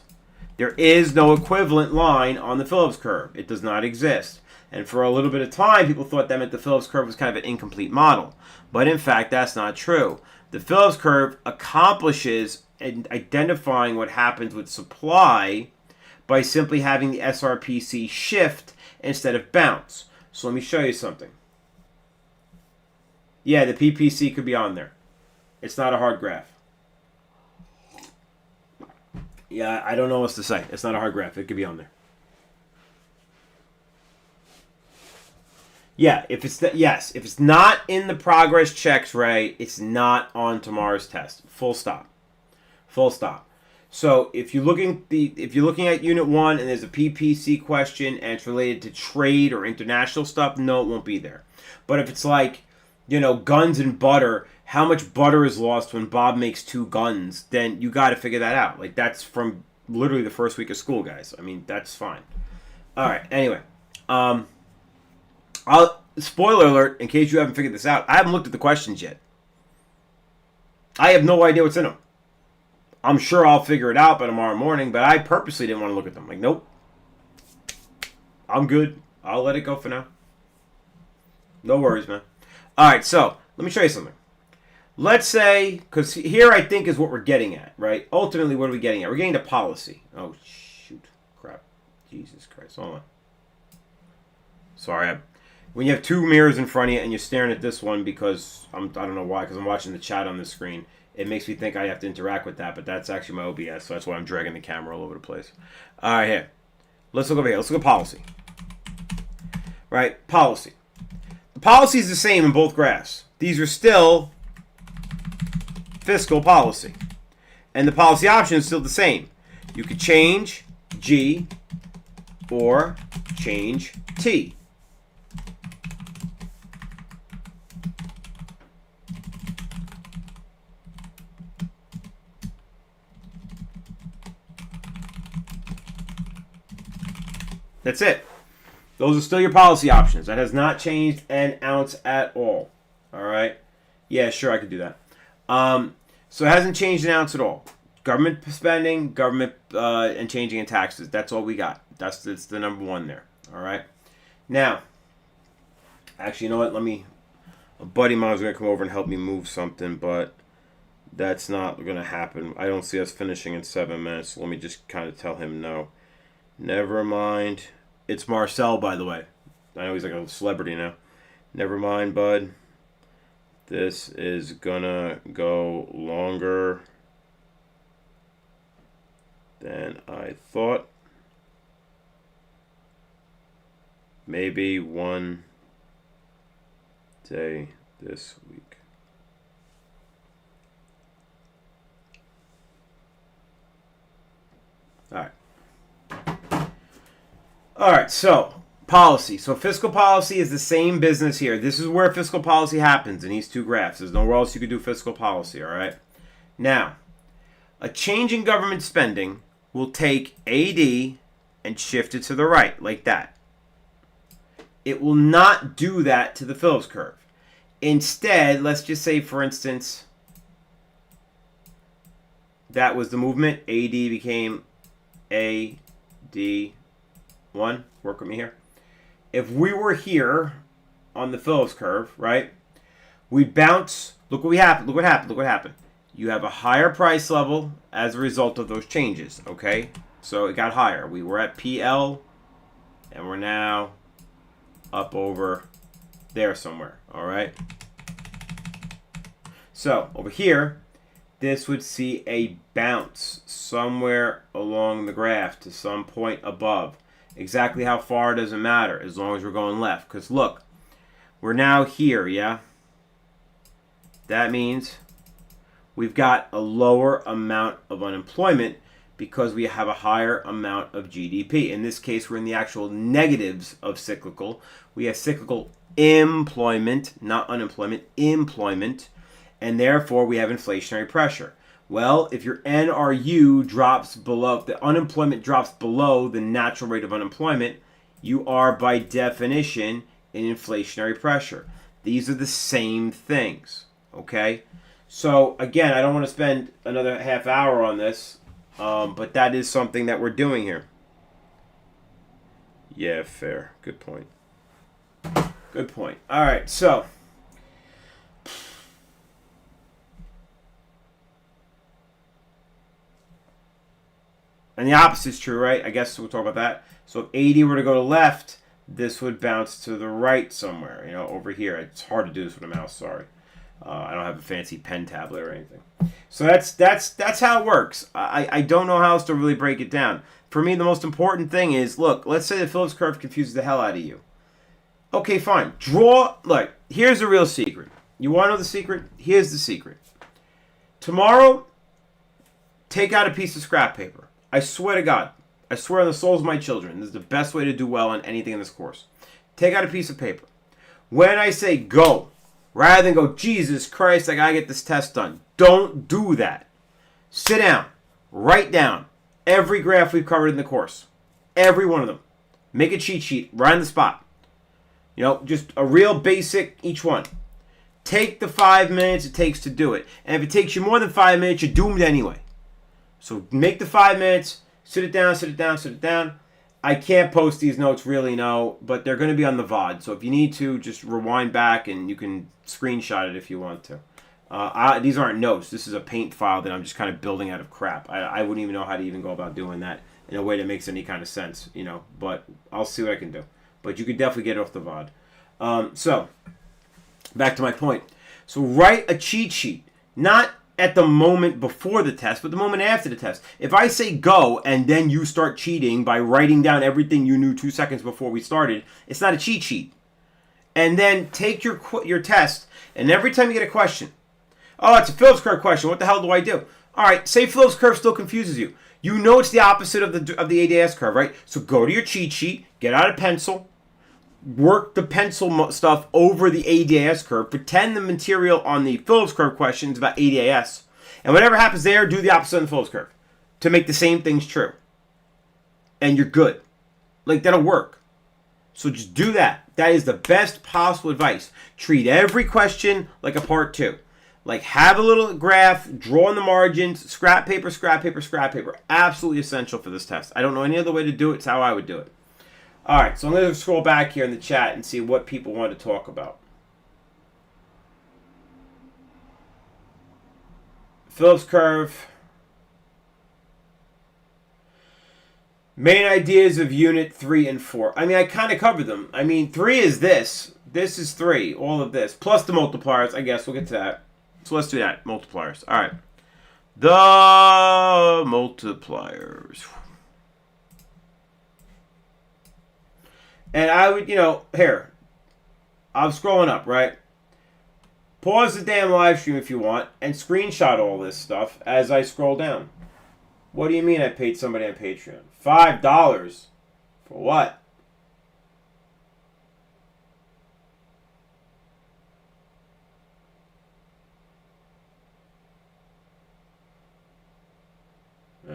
There is no equivalent line on the Phillips curve. It does not exist. And for a little bit of time, people thought that meant the Phillips curve was kind of an incomplete model. But in fact, that's not true. The Phillips curve accomplishes identifying what happens with supply by simply having the SRPC shift instead of bounce. So let me show you something. Yeah, the PPC could be on there. It's not a hard graph. Yeah, I don't know what to say. It's not a hard graph. It could be on there. Yeah, if it's not in the progress checks, Ray, it's not on tomorrow's test. Full stop. Full stop. So if you're looking at Unit 1 and there's a PPC question and it's related to trade or international stuff, no, it won't be there. But if it's like, guns and butter, how much butter is lost when Bob makes 2 guns, then you got to figure that out. Like, that's from literally the first week of school, guys. I mean, that's fine. All right, anyway. Spoiler alert, in case you haven't figured this out, I haven't looked at the questions yet. I have no idea what's in them. I'm sure I'll figure it out by tomorrow morning, but I purposely didn't want to look at them. Like, nope. I'm good. I'll let it go for now. No worries, man. All right, so let me show you something. Let's say, because here I think is what we're getting at, right? Ultimately, what are we getting at? We're getting to policy. Oh, shoot. Crap. Jesus Christ. Hold on. Sorry. When you have 2 mirrors in front of you and you're staring at this one because, I don't know why, because I'm watching the chat on the screen, it makes me think I have to interact with that, but that's actually my OBS, so that's why I'm dragging the camera all over the place. All right, here. Let's look over here. Let's look at policy. Right? Policy. The policy is the same in both graphs. These are still fiscal policy. And the policy option is still the same. You could change G or change T. That's it. Those are still your policy options. That has not changed an ounce at all. All right? Yeah, sure, I could do that. So it hasn't changed an ounce at all. Government spending, government and changing in taxes. That's all we got. That's the number one there. All right? Now, actually, you know what? A buddy of mine was going to come over and help me move something, but that's not going to happen. I don't see us finishing in 7 minutes. So let me just kind of tell him no. Never mind. It's Marcel, by the way. I know he's like a celebrity now. Never mind, bud. This is gonna go longer than I thought. Maybe one day this week. All right. All right, so policy. So fiscal policy is the same business here. This is where fiscal policy happens in these two graphs. There's nowhere else you could do fiscal policy, all right? Now, a change in government spending will take AD and shift it to the right, like that. It will not do that to the Phillips curve. Instead, let's just say, for instance, that was the movement. AD became AD1. Work with me here. If we were here on the Phillips curve, right, we'd bounce. Look what happened. Look what happened. Look what happened. You have a higher price level as a result of those changes, okay? So it got higher. We were at PL, and we're now up over there somewhere, all right? So over here, this would see a bounce somewhere along the graph to some point above. Exactly how far doesn't matter as long as we're going left. Because look, we're now here, yeah? That means we've got a lower amount of unemployment because we have a higher amount of GDP. In this case, we're in the actual negatives of cyclical. We have cyclical employment, not unemployment, employment. And therefore, we have inflationary pressure. Well, if your NRU drops below, if the unemployment drops below the natural rate of unemployment, you are by definition in inflationary pressure. These are the same things, okay? So again, I don't want to spend another half hour on this, but that is something that we're doing here. Yeah, fair. Good point. Good point. All right, so and the opposite is true, right? I guess we'll talk about that. So if 80 were to go to left, this would bounce to the right somewhere, over here. It's hard to do this with a mouse, sorry. I don't have a fancy pen tablet or anything. So that's how it works. I don't know how else to really break it down. For me, the most important thing is, look, let's say the Phillips curve confuses the hell out of you. Okay, fine. Here's the real secret. You want to know the secret? Here's the secret. Tomorrow, take out a piece of scrap paper. I swear to God. I swear on the souls of my children. This is the best way to do well on anything in this course. Take out a piece of paper. When I say go, rather than go, Jesus Christ, I gotta get this test done. Don't do that. Sit down. Write down every graph we've covered in the course. Every one of them. Make a cheat sheet right on the spot. Just a real basic each one. Take the 5 minutes it takes to do it. And if it takes you more than 5 minutes, you're doomed anyway. So make the 5 minutes, sit it down, sit it down, sit it down. I can't post these notes really, no, but they're going to be on the VOD. So if you need to, just rewind back and you can screenshot it if you want to. These aren't notes. This is a paint file that I'm just kind of building out of crap. I wouldn't even know how to even go about doing that in a way that makes any kind of sense, but I'll see what I can do. But you can definitely get it off the VOD. So back to my point. So write a cheat sheet, not at the moment before the test, but the moment after the test. If I say go and then you start cheating by writing down everything you knew 2 seconds before we started, it's not a cheat sheet. And then take your test, and every time you get a question, oh, it's a Phillips curve question, what the hell do I do? All right, say Phillips curve still confuses you. You know it's the opposite of the ADS curve, right? So go to your cheat sheet, get out a pencil, work the pencil stuff over the ADAS curve. Pretend the material on the Phillips curve question is about ADAS. And whatever happens there, do the opposite on the Phillips curve to make the same things true. And you're good. Like, that'll work. So just do that. That is the best possible advice. Treat every question like a part 2. Like, have a little graph, draw in the margins, scrap paper, scrap paper, scrap paper. Absolutely essential for this test. I don't know any other way to do it. It's how I would do it. All right, so I'm going to scroll back here in the chat and see what people want to talk about. Phillips curve. Main ideas of Unit 3 and 4. I mean, I kind of covered them. I mean, 3 is this. This is 3. All of this. Plus the multipliers. I guess we'll get to that. So let's do that. Multipliers. All right. The multipliers. And I would, here. I'm scrolling up, right? Pause the damn live stream if you want and screenshot all this stuff as I scroll down. What do you mean I paid somebody on Patreon? $5 for what? I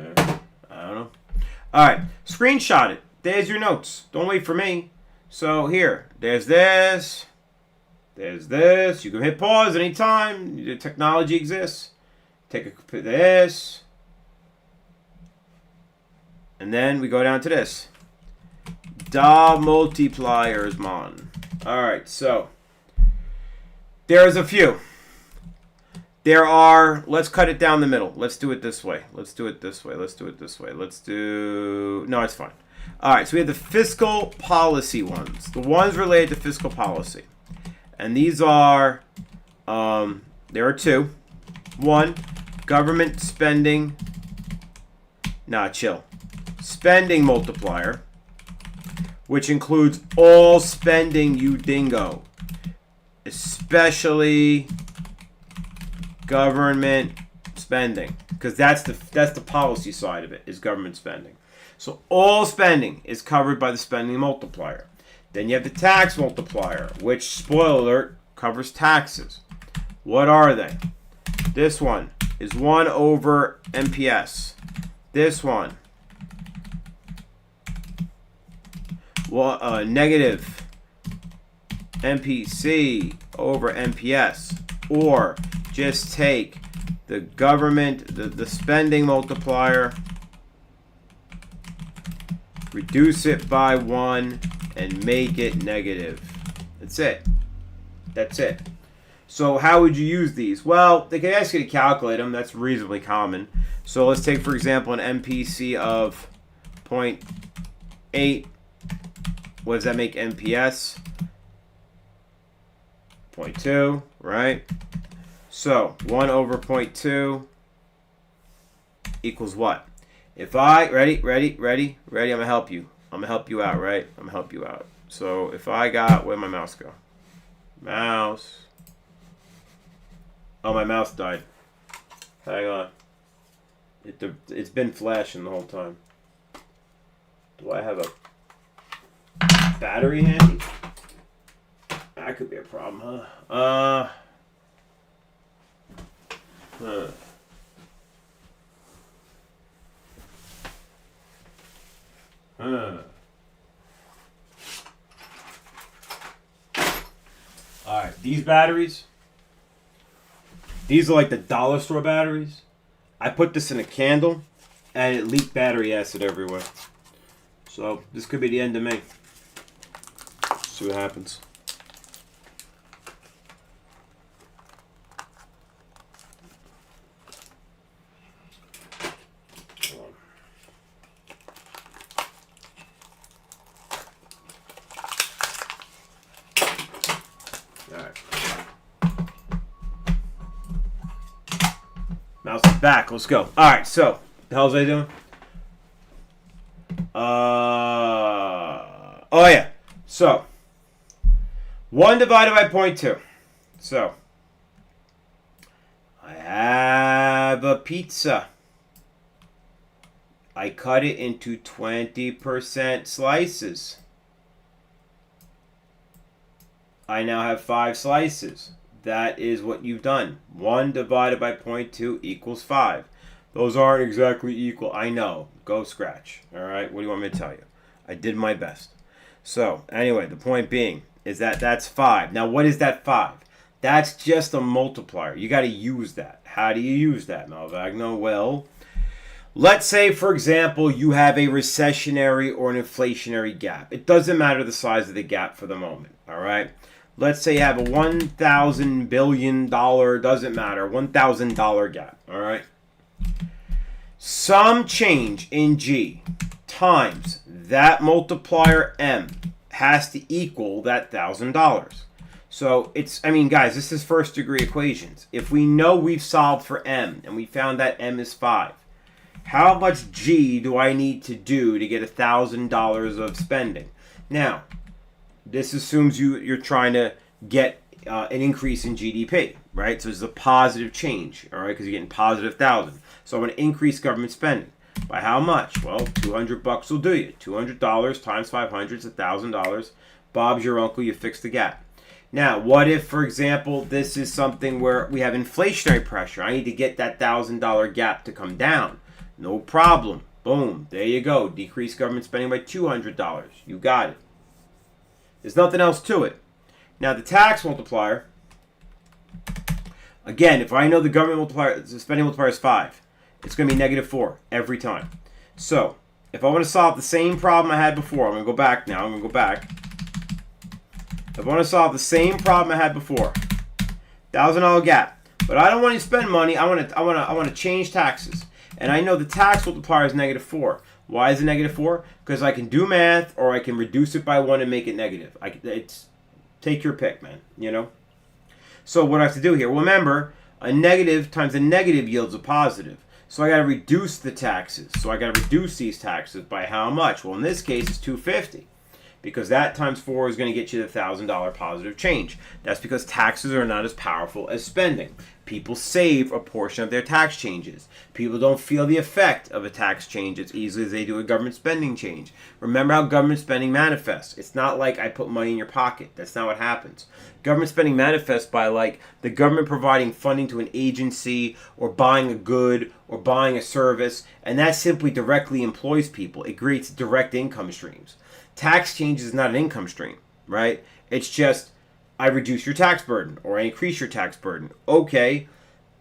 don't know. All right, screenshot it. There's your notes. Don't wait for me. So here, there's this. There's this. You can hit pause anytime. The technology exists. Take a this. And then we go down to this. Da multipliers, man. Alright, so. There's a few. There are, let's cut it down the middle. Let's do it this way. Let's do it this way. Let's do it this way. Let's do, no, it's fine. Alright, so we have the fiscal policy ones. The ones related to fiscal policy. And these are, there are 2. 1, government spending. Nah, chill. Spending multiplier, which includes all spending, you dingo. Especially government spending. Because that's the policy side of it, is government spending. So all spending is covered by the spending multiplier. Then you have the tax multiplier, which, spoiler alert, covers taxes. What are they? This one is 1 over MPS. This one, negative MPC over MPS. Or just take the government, the spending multiplier, reduce it by 1, and make it negative. That's it. That's it. So how would you use these? Well, they can ask you to calculate them. That's reasonably common. So let's take, for example, an MPC of 0.8. What does that make MPS? 0.2, right? So 1 over 0.2 equals what? If I, ready, I'm going to help you. I'm going to help you out, right? I'm going to help you out. So if I got, where'd my mouse go? Mouse. Oh, my mouse died. Hang on. It's been flashing the whole time. Do I have a battery handy? That could be a problem, huh? Alright, these batteries, these are like the dollar store batteries. I put this in a candle and it leaked battery acid everywhere. So this could be the end of me. See what happens. Mouse is back. Let's go. All right. So, what the hell was I doing? Oh yeah. So, 1 divided by 0.2. So, I have a pizza. I cut it into 20% slices. I now have 5 slices. That is what you've done. 1 divided by 0.2 equals 5. Those aren't exactly equal. I know. Go scratch. All right. What do you want me to tell you? I did my best. So, anyway, the point being is that that's 5. Now, what is that 5? That's just a multiplier. You got to use that. How do you use that, Malvagno? Well, let's say, for example, you have a recessionary or an inflationary gap. It doesn't matter the size of the gap for the moment, all right? Let's say you have a $1,000 billion, doesn't matter, $1,000 gap, all right? Some change in G times that multiplier M has to equal that $1,000. So it's, I mean, guys, this is first degree equations. If we know we've solved for M and we found that M is 5, how much G do I need to do to get $1,000 of spending? Now, this assumes you're trying to get an increase in GDP, right? So it's a positive change, all right, because you're getting positive 1,000. So I'm going to increase government spending. By how much? Well, $200 will do you. $200 times 500 is $1,000. Bob's your uncle. You fix the gap. Now, what if, for example, this is something where we have inflationary pressure? I need to get that $1,000 gap to come down. No problem. Boom. There you go. Decrease government spending by $200. You got it. There's nothing else to it. Now, the tax multiplier, again, if I know the government multiplier, the spending multiplier is 5, it's going to be -4 every time. So, if I want to solve the same problem I had before, I'm going to go back now. I'm going to go back. If I want to solve the same problem I had before, $1,000 gap, but I don't want to spend money. I want to change taxes, and I know the tax multiplier is -4. Why is it -4? Because I can do math, or I can reduce it by 1 and make it negative. It's take your pick, man. You know. So what I have to do here? Well, remember, a negative times a negative yields a positive. So I got to reduce the taxes. So I got to reduce these taxes by how much? Well, in this case, it's $250. Because that times 4 is going to get you the $1,000 positive change. That's because taxes are not as powerful as spending. People save a portion of their tax changes. People don't feel the effect of a tax change as easily as they do a government spending change. Remember how government spending manifests. It's not like I put money in your pocket. That's not what happens. Government spending manifests by like the government providing funding to an agency or buying a good or buying a service, and that simply directly employs people. It creates direct income streams. Tax change is not an income stream, right? It's just, I reduce your tax burden or I increase your tax burden. Okay,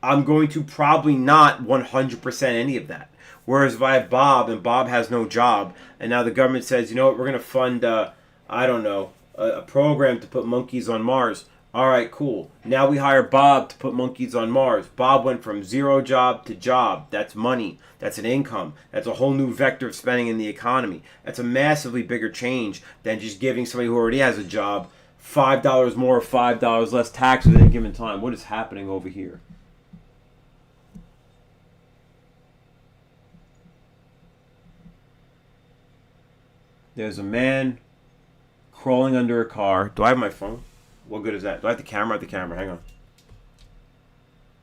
I'm going to probably not 100% any of that. Whereas if I have Bob and Bob has no job, and now the government says, you know what, we're going to fund, I don't know, a program to put monkeys on Mars. All right, cool. Now we hire Bob to put monkeys on Mars. Bob went from 0 job to job. That's money. That's an income. That's a whole new vector of spending in the economy. That's a massively bigger change than just giving somebody who already has a job $5 more, $5 less taxes at any given time. What is happening over here? There's a man crawling under a car. Do I have my phone? What good is that? Do I have the camera? I have the camera. Hang on.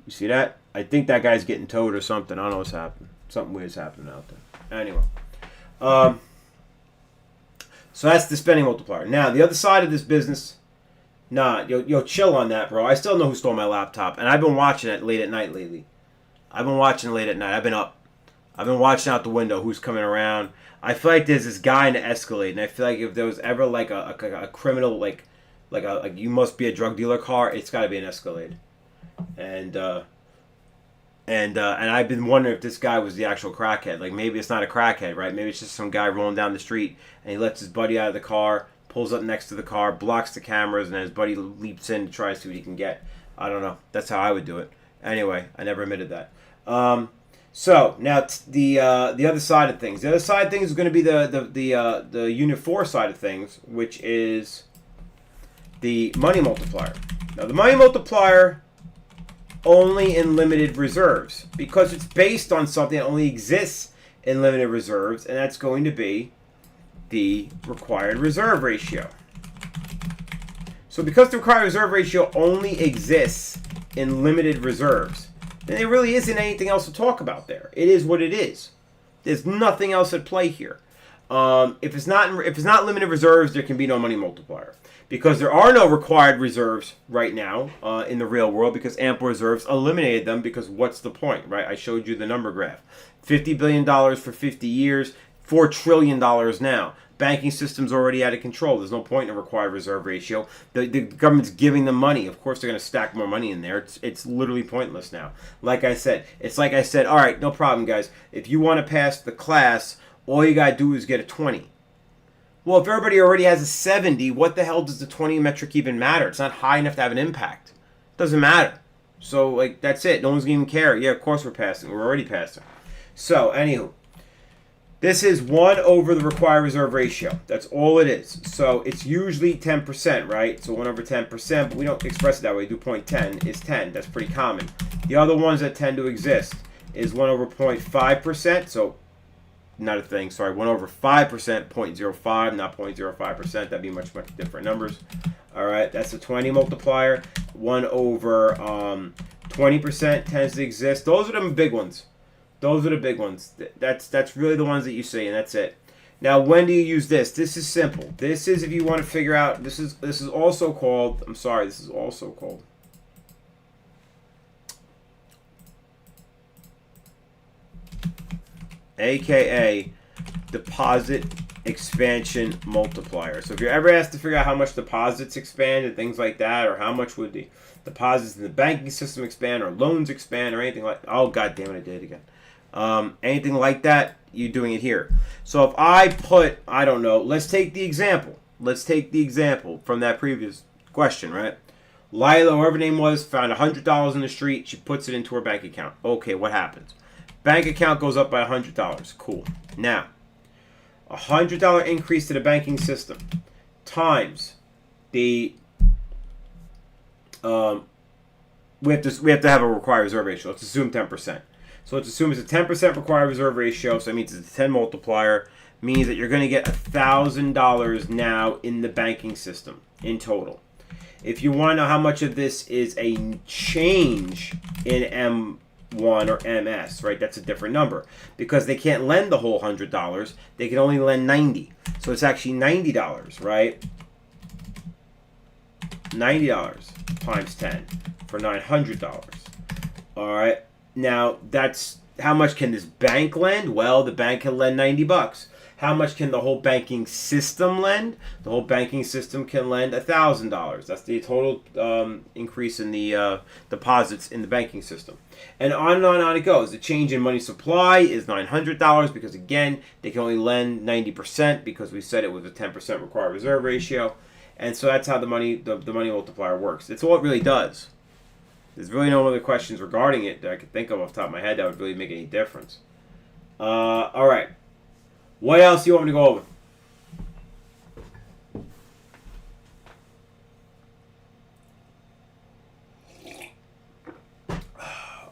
You see that? I think that guy's getting towed or something. I don't know what's happening. Something weird's happening out there. Anyway. So that's the spending multiplier. Now, the other side of this business, yo, chill on that, bro. I still know who stole my laptop, and I've been watching it late at night lately. I've been watching late at night. I've been up. I've been watching out the window who's coming around. I feel like there's this guy in the Escalade, and I feel like if there was ever like a criminal, like you must be a drug dealer car, it's got to be an Escalade. And I've been wondering if this guy was the actual crackhead. Like, maybe it's not a crackhead, right? Maybe it's just some guy rolling down the street, and he lets his buddy out of the car, pulls up next to the car, blocks the cameras, and then his buddy leaps in to try to see what he can get. I don't know. That's how I would do it. Anyway, I never admitted that. So now the other side of things. The other side of things is going to be the Unit 4 side of things, which is the money multiplier. Now, the money multiplier only in limited reserves, because it's based on something that only exists in limited reserves, and that's going to be the required reserve ratio. So because the required reserve ratio only exists in limited reserves, then there really isn't anything else to talk about there. It is what it is. There's nothing else at play here. If it's not limited reserves, there can be no money multiplier. Because there are no required reserves right now in the real world, because ample reserves eliminated them, because what's the point, right? I showed you the number graph. $50 billion for 50 years, $4 trillion now. Banking system's already out of control. There's no point in a required reserve ratio. The government's giving them money. Of course, they're going to stack more money in there. It's literally pointless now. Like I said, all right, no problem, guys. If you want to pass the class, all you got to do is get a 20. Well, if everybody already has a 70, what the hell does the 20 metric even matter? It's not high enough to have an impact. It doesn't matter. So, like, that's it. No one's going to even care. Yeah, of course we're passing. We're already passing. So, anywho. This is 1 over the required reserve ratio. That's all it is. So it's usually 10%, right? So 1 over 10%, but we don't express it that way. Do 0.10 is 10. That's pretty common. The other ones that tend to exist is 1 over 0.5%. So not a thing. Sorry, 1 over 5%, 0.05, not 0.05%. That'd be much different numbers. All right, that's a 20 multiplier. 1 over 20% tends to exist. Those are the big ones. Those are the big ones. That's really the ones that you see, and that's it. Now, when do you use this? This is simple. This is if you want to figure out. This is also called. I'm sorry. This is also called. AKA deposit expansion multiplier. So if you're ever asked to figure out how much deposits expand and things like that, or how much would the deposits in the banking system expand, or loans expand, or anything like. Oh, God damn it! I did it again. Anything like that, you're doing it here. So if I put, I don't know, let's take the example. Let's take the example from that previous question, right? Lila, whoever her name was, found $100 in the street. She puts it into her bank account. Okay, what happens? Bank account goes up by $100. Cool. Now, $100 increase to the banking system times the we have to have a required reserve ratio. Let's assume 10%. So let's assume it's a 10% required reserve ratio. So that means it's a 10 multiplier. Means that you're going to get $1,000 now in the banking system in total. If you want to know how much of this is a change in M1 or MS, right? That's a different number because they can't lend the whole $100. They can only lend 90. So it's actually $90, right? $90 times 10 for $900. All right. Now, that's how much can this bank lend? Well, the bank can lend $90. How much can the whole banking system lend? The whole banking system can lend $1,000. That's the total increase in the deposits in the banking system. And on it goes. The change in money supply is $900 because, again, they can only lend 90% because we said it was a 10% required reserve ratio. And so that's how the money multiplier works. That's all it really does. There's really no other questions regarding it that I could think of off the top of my head that would really make any difference. All right. What else do you want me to go over?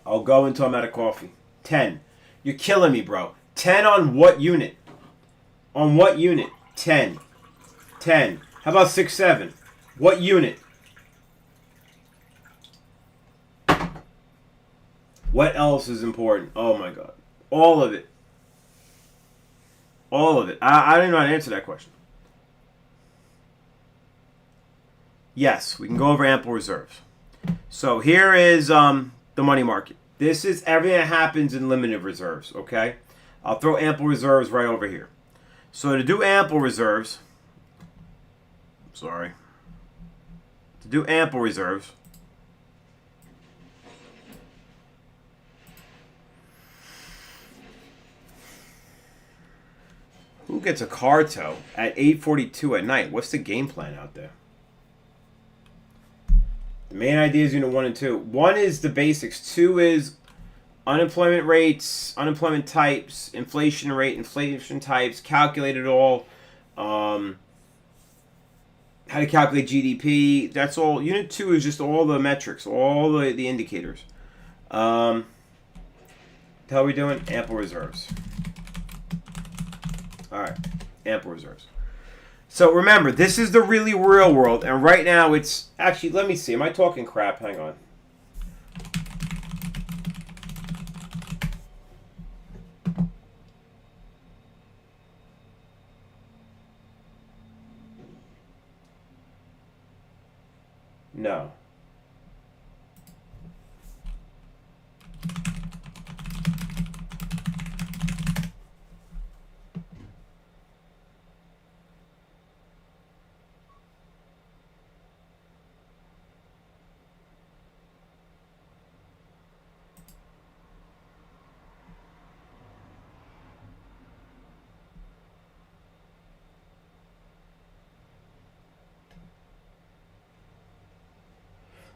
I'll go until I'm out of coffee. 10. You're killing me, bro. 10 on what unit? On what unit? 10. 10. How about 6, 7? What unit? What else is important? Oh my God. All of it. All of it. I don't know how to answer that question. Yes, we can go over ample reserves. So here is the money market. This is everything that happens in limited reserves, okay? I'll throw ample reserves right over here. So to do ample reserves, to do ample reserves, who gets a car tow at 8:42 at night? What's the game plan out there? The main idea is unit 1 and 2. 1 is the basics. 2 is unemployment rates, unemployment types, inflation rate, inflation types, calculate it all. How to calculate GDP. That's all. Unit 2 is just all the metrics, all the indicators. How are we doing? Ample reserves. All right, ample reserves. So remember, this is the really real world, and right now it's actually. Let me see. Am I talking crap? Hang on. No.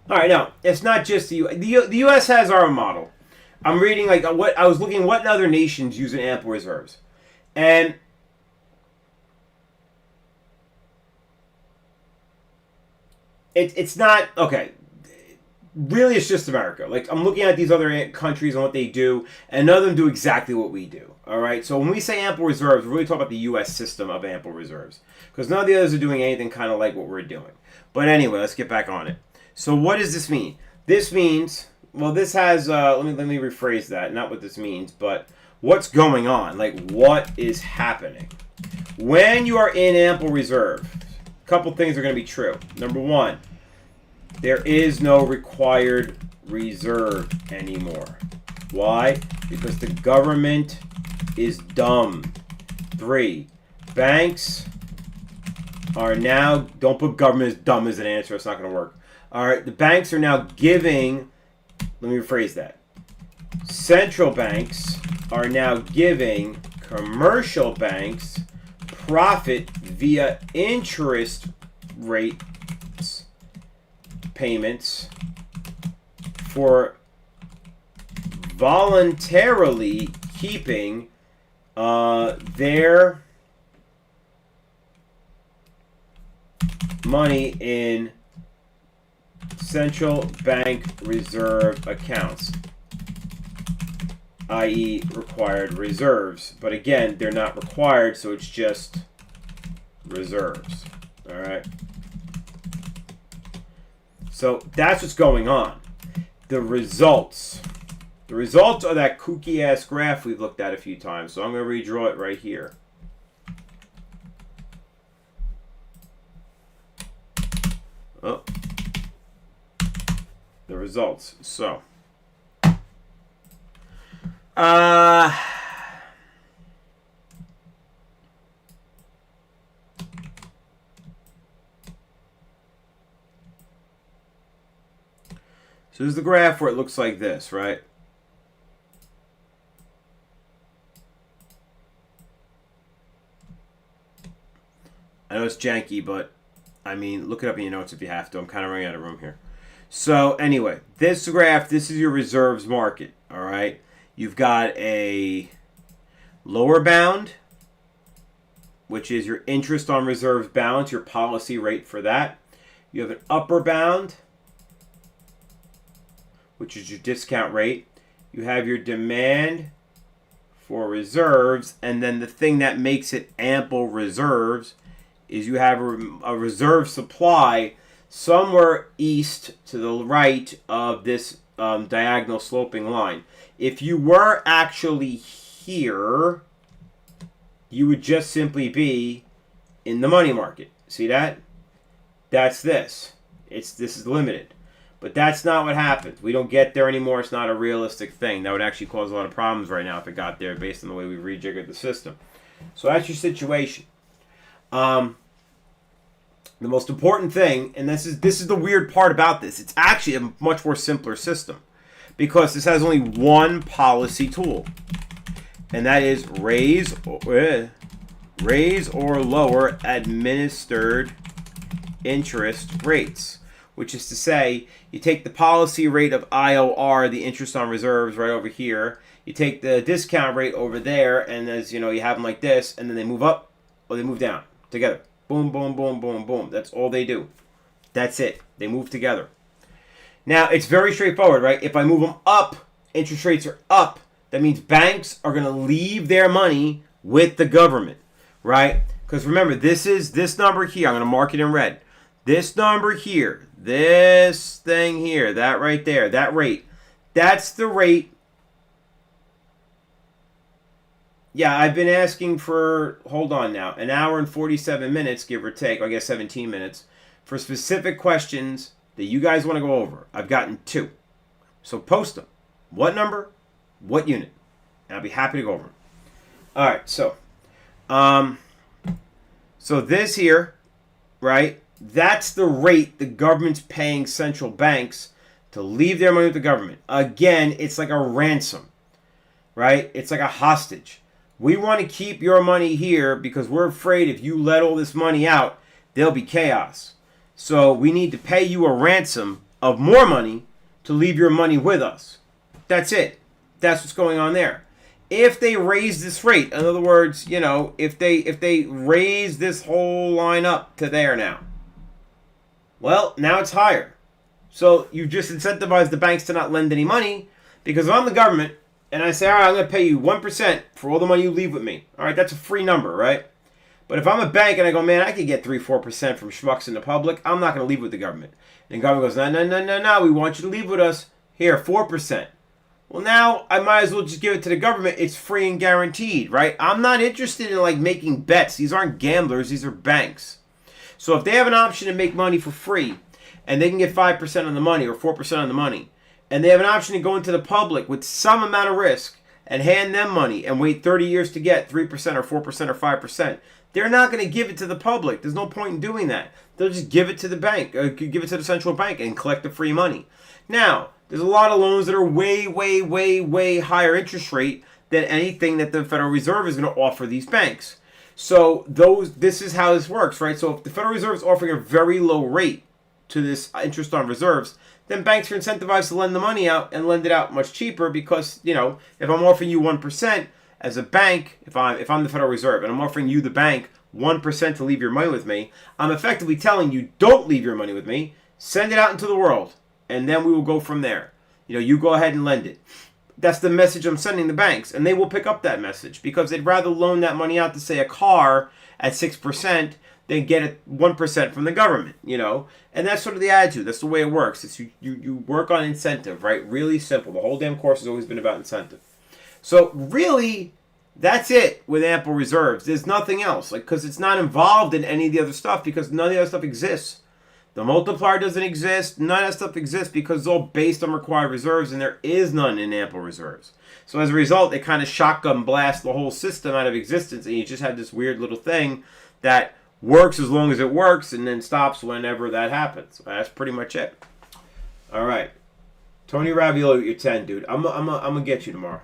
All right, now it's not just the U.S. has our own model. I'm reading like what I was looking what other nations using ample reserves, and it's not okay. Really, it's just America. Like I'm looking at these other countries and what they do, and none of them do exactly what we do. All right, so when we say ample reserves, we're really talking about the U.S. system of ample reserves because none of the others are doing anything kind of like what we're doing. But anyway, let's get back on it. So what does this mean? This means, well, this has. Let me rephrase that. Not what this means, but what's going on. Like what is happening when you are in ample reserve. A couple things are going to be true. Number one, there is no required reserve anymore. Why? Because the government is dumb. 3, banks are now, don't put government as dumb as an answer, it's not going to work. All right, the banks are now giving, let me rephrase that. Central banks are now giving commercial banks profit via interest rate payments for voluntarily keeping their money in central bank reserve accounts, i.e. required reserves. But again, they're not required, so it's just reserves. All right. So that's what's going on. The results. The results are that kooky ass graph we've looked at a few times. So I'm going to redraw it right here. Oh. The results. So. So this is the graph where it looks like this, right? I know it's janky, but I mean, look it up in your notes if you have to. I'm kind of running out of room here. So anyway, this graph, this is your reserves market, all right? You've got a lower bound, which is your interest on reserves balance, your policy rate for that. You have an upper bound, which is your discount rate. You have your demand for reserves, and then the thing that makes it ample reserves is you have a reserve supply somewhere east to the right of this diagonal sloping line. If you were actually here, you would just simply be in the money market. See that? That's this. This is limited. But that's not what happens. We don't get there anymore. It's not a realistic thing. That would actually cause a lot of problems right now if it got there based on the way we rejiggered the system. So that's your situation. The most important thing, and this is the weird part about this, it's actually a much more simpler system because this has only one policy tool, and that is raise or lower administered interest rates, which is to say you take the policy rate of IOR, the interest on reserves, right over here. You take the discount rate over there, and as you know, you have them like this, and then they move up or they move down together. Boom, boom, boom, boom, boom. That's all they do. That's it. They move together. Now, it's very straightforward, right? If I move them up, interest rates are up. That means banks are going to leave their money with the government, right? Because remember, this number here. I'm going to mark it in red. This number here, this thing here, that right there, that rate. That's the rate. Yeah, I've been asking for, hold on now, an hour and 47 minutes, give or take, I guess 17 minutes, for specific questions that you guys want to go over. I've gotten 2. So post them. What number? What unit? And I'll be happy to go over them. All right, so this here, right, that's the rate the government's paying central banks to leave their money with the government. Again, it's like a ransom, right? It's like a hostage. We want to keep your money here because we're afraid if you let all this money out, there'll be chaos. So we need to pay you a ransom of more money to leave your money with us. That's it. That's what's going on there. If they raise this rate, in other words, if they raise this whole line up to there now, well, now it's higher. So you just incentivize the banks to not lend any money, because if I'm the government and I say, all right, I'm going to pay you 1% for all the money you leave with me. All right, that's a free number, right? But if I'm a bank and I go, man, I could get 3-4% from schmucks in the public, I'm not going to leave with the government. And the government goes, no, we want you to leave with us. Here, 4%. Well, now I might as well just give it to the government. It's free and guaranteed, right? I'm not interested in making bets. These aren't gamblers. These are banks. So if they have an option to make money for free, and they can get 5% on the money or 4% on the money, and they have an option to go into the public with some amount of risk and hand them money and wait 30 years to get 3% or 4% or 5%, they're not going to give it to the public. There's no point in doing that. They'll just give it to the bank, give it to the central bank and collect the free money. Now, there's a lot of loans that are way, way, way, way higher interest rate than anything that the Federal Reserve is going to offer these banks. So this is how this works, right? So if the Federal Reserve is offering a very low rate to this interest on reserves, then banks are incentivized to lend the money out and lend it out much cheaper because, if I'm offering you 1% as a bank, if I'm the Federal Reserve and I'm offering you, the bank, 1% to leave your money with me, I'm effectively telling you, don't leave your money with me, send it out into the world, and then we will go from there. You go ahead and lend it. That's the message I'm sending the banks, and they will pick up that message because they'd rather loan that money out to, say, a car at 6% than get it 1% from the government, And that's sort of the attitude. That's the way it works. It's you work on incentive, right? Really simple. The whole damn course has always been about incentive. So really, that's it with ample reserves. There's nothing else, because it's not involved in any of the other stuff because none of the other stuff exists. The multiplier doesn't exist. None of that stuff exists because it's all based on required reserves, and there is none in ample reserves. So as a result, it kind of shotgun blasts the whole system out of existence, and you just have this weird little thing that works as long as it works and then stops whenever that happens. That's pretty much it. All right. Tony Ravioli with your 10, dude. I'm gonna get you tomorrow.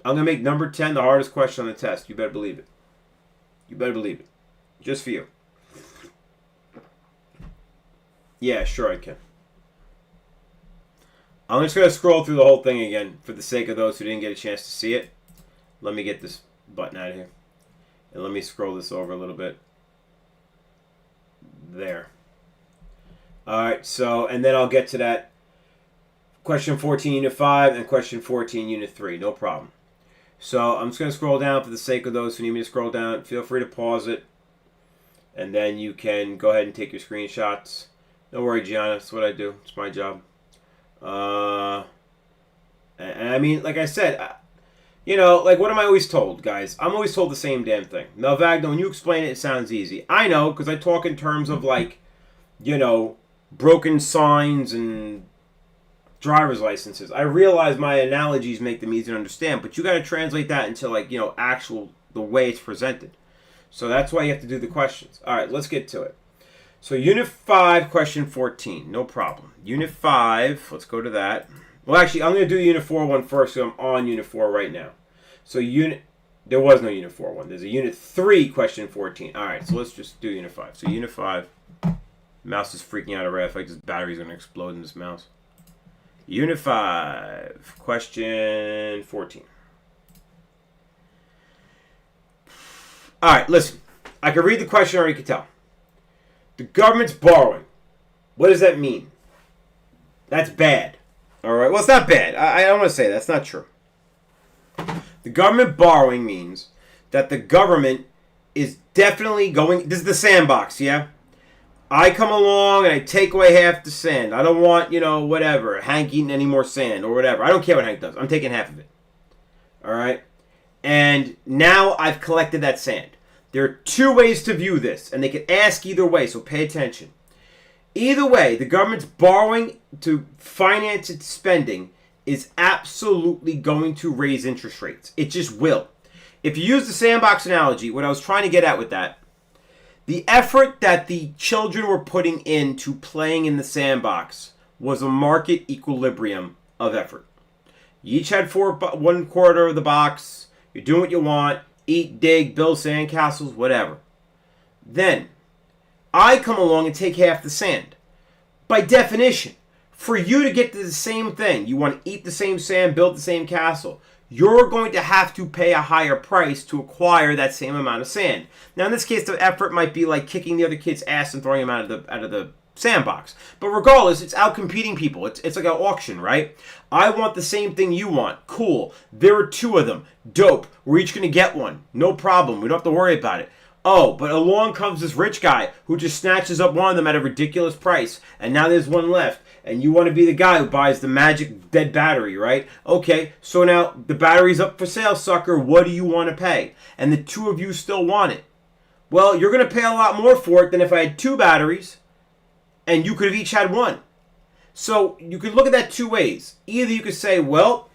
I'm going to make number 10 the hardest question on the test. You better believe it. You better believe it. Just for you. Yeah, sure I can. I'm just going to scroll through the whole thing again for the sake of those who didn't get a chance to see it. Let me get this button out of here. And let me scroll this over a little bit. There. Alright, so, and then I'll get to that question 14, Unit 5, and question 14, Unit 3. No problem. So I'm just going to scroll down for the sake of those who need me to scroll down. Feel free to pause it. And then you can go ahead and take your screenshots. Don't worry, Gianna. That's what I do. It's my job. And I mean, like I said, what am I always told, guys? I'm always told the same damn thing. Now, Vagno, when you explain it, it sounds easy. I know, because I talk in terms of, broken signs and driver's licenses. I realize my analogies make them easy to understand, but you got to translate that into, the way it's presented. So that's why you have to do the questions. All right, let's get to it. So Unit 5, question 14. No problem. Unit 5, let's go to that. Well, actually, I'm going to do Unit 4 one first, so I'm on Unit 4 right now. So there was no Unit 4 one. There's a Unit 3, question 14. All right, so let's just do Unit 5. So Unit 5, mouse is freaking out already. I feel like this battery's going to explode in this mouse. Unit 5, question 14. All right, listen. I can read the question, or you can tell. The government's borrowing. What does that mean? That's bad. All right, well, it's not bad. I don't want to say that. That's not true. The government borrowing means that the government is definitely going... This is the sandbox, yeah? I come along and I take away half the sand. I don't want, whatever, Hank eating any more sand or whatever. I don't care what Hank does. I'm taking half of it. All right? And now I've collected that sand. There are two ways to view this, and they can ask either way, so pay attention. Either way, the government's borrowing to finance its spending is absolutely going to raise interest rates. It just will. If you use the sandbox analogy, what I was trying to get at with that, the effort that the children were putting into playing in the sandbox was a market equilibrium of effort. You each had 1/4 of the box. You're doing what you want. Eat, dig, build sandcastles, whatever. Then, I come along and take half the sand. by definition, for you to get to the same thing, you want to eat the same sand, build the same castle, you're going to have to pay a higher price to acquire that same amount of sand. Now, in this case, the effort might be like kicking the other kid's ass and throwing him out of the sandbox. But regardless, it's out competing people. It's like an auction, right? I want the same thing you want. Cool. There are two of them. Dope. We're each going to get one. No problem. We don't have to worry about it. Oh, but along comes this rich guy who just snatches up one of them at a ridiculous price. And now there's one left. And you want to be the guy who buys the magic dead battery, right? Okay, so now the battery's up for sale, sucker. What do you want to pay? And the two of you still want it. Well, you're going to pay a lot more for it than if I had two batteries and you could have each had one. So you could look at that two ways. Either you could say, well,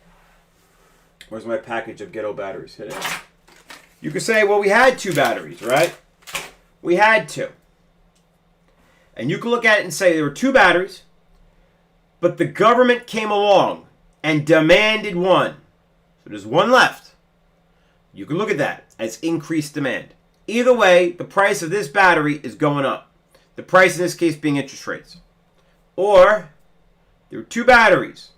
where's my package of ghetto batteries? Hit it. You could say, well, we had two batteries, right? We had two. And you could look at it and say there were two batteries, but the government came along and demanded one. So there's one left. You can look at that as increased demand. Either way, the price of this battery is going up. The price in this case being interest rates. Or there were two batteries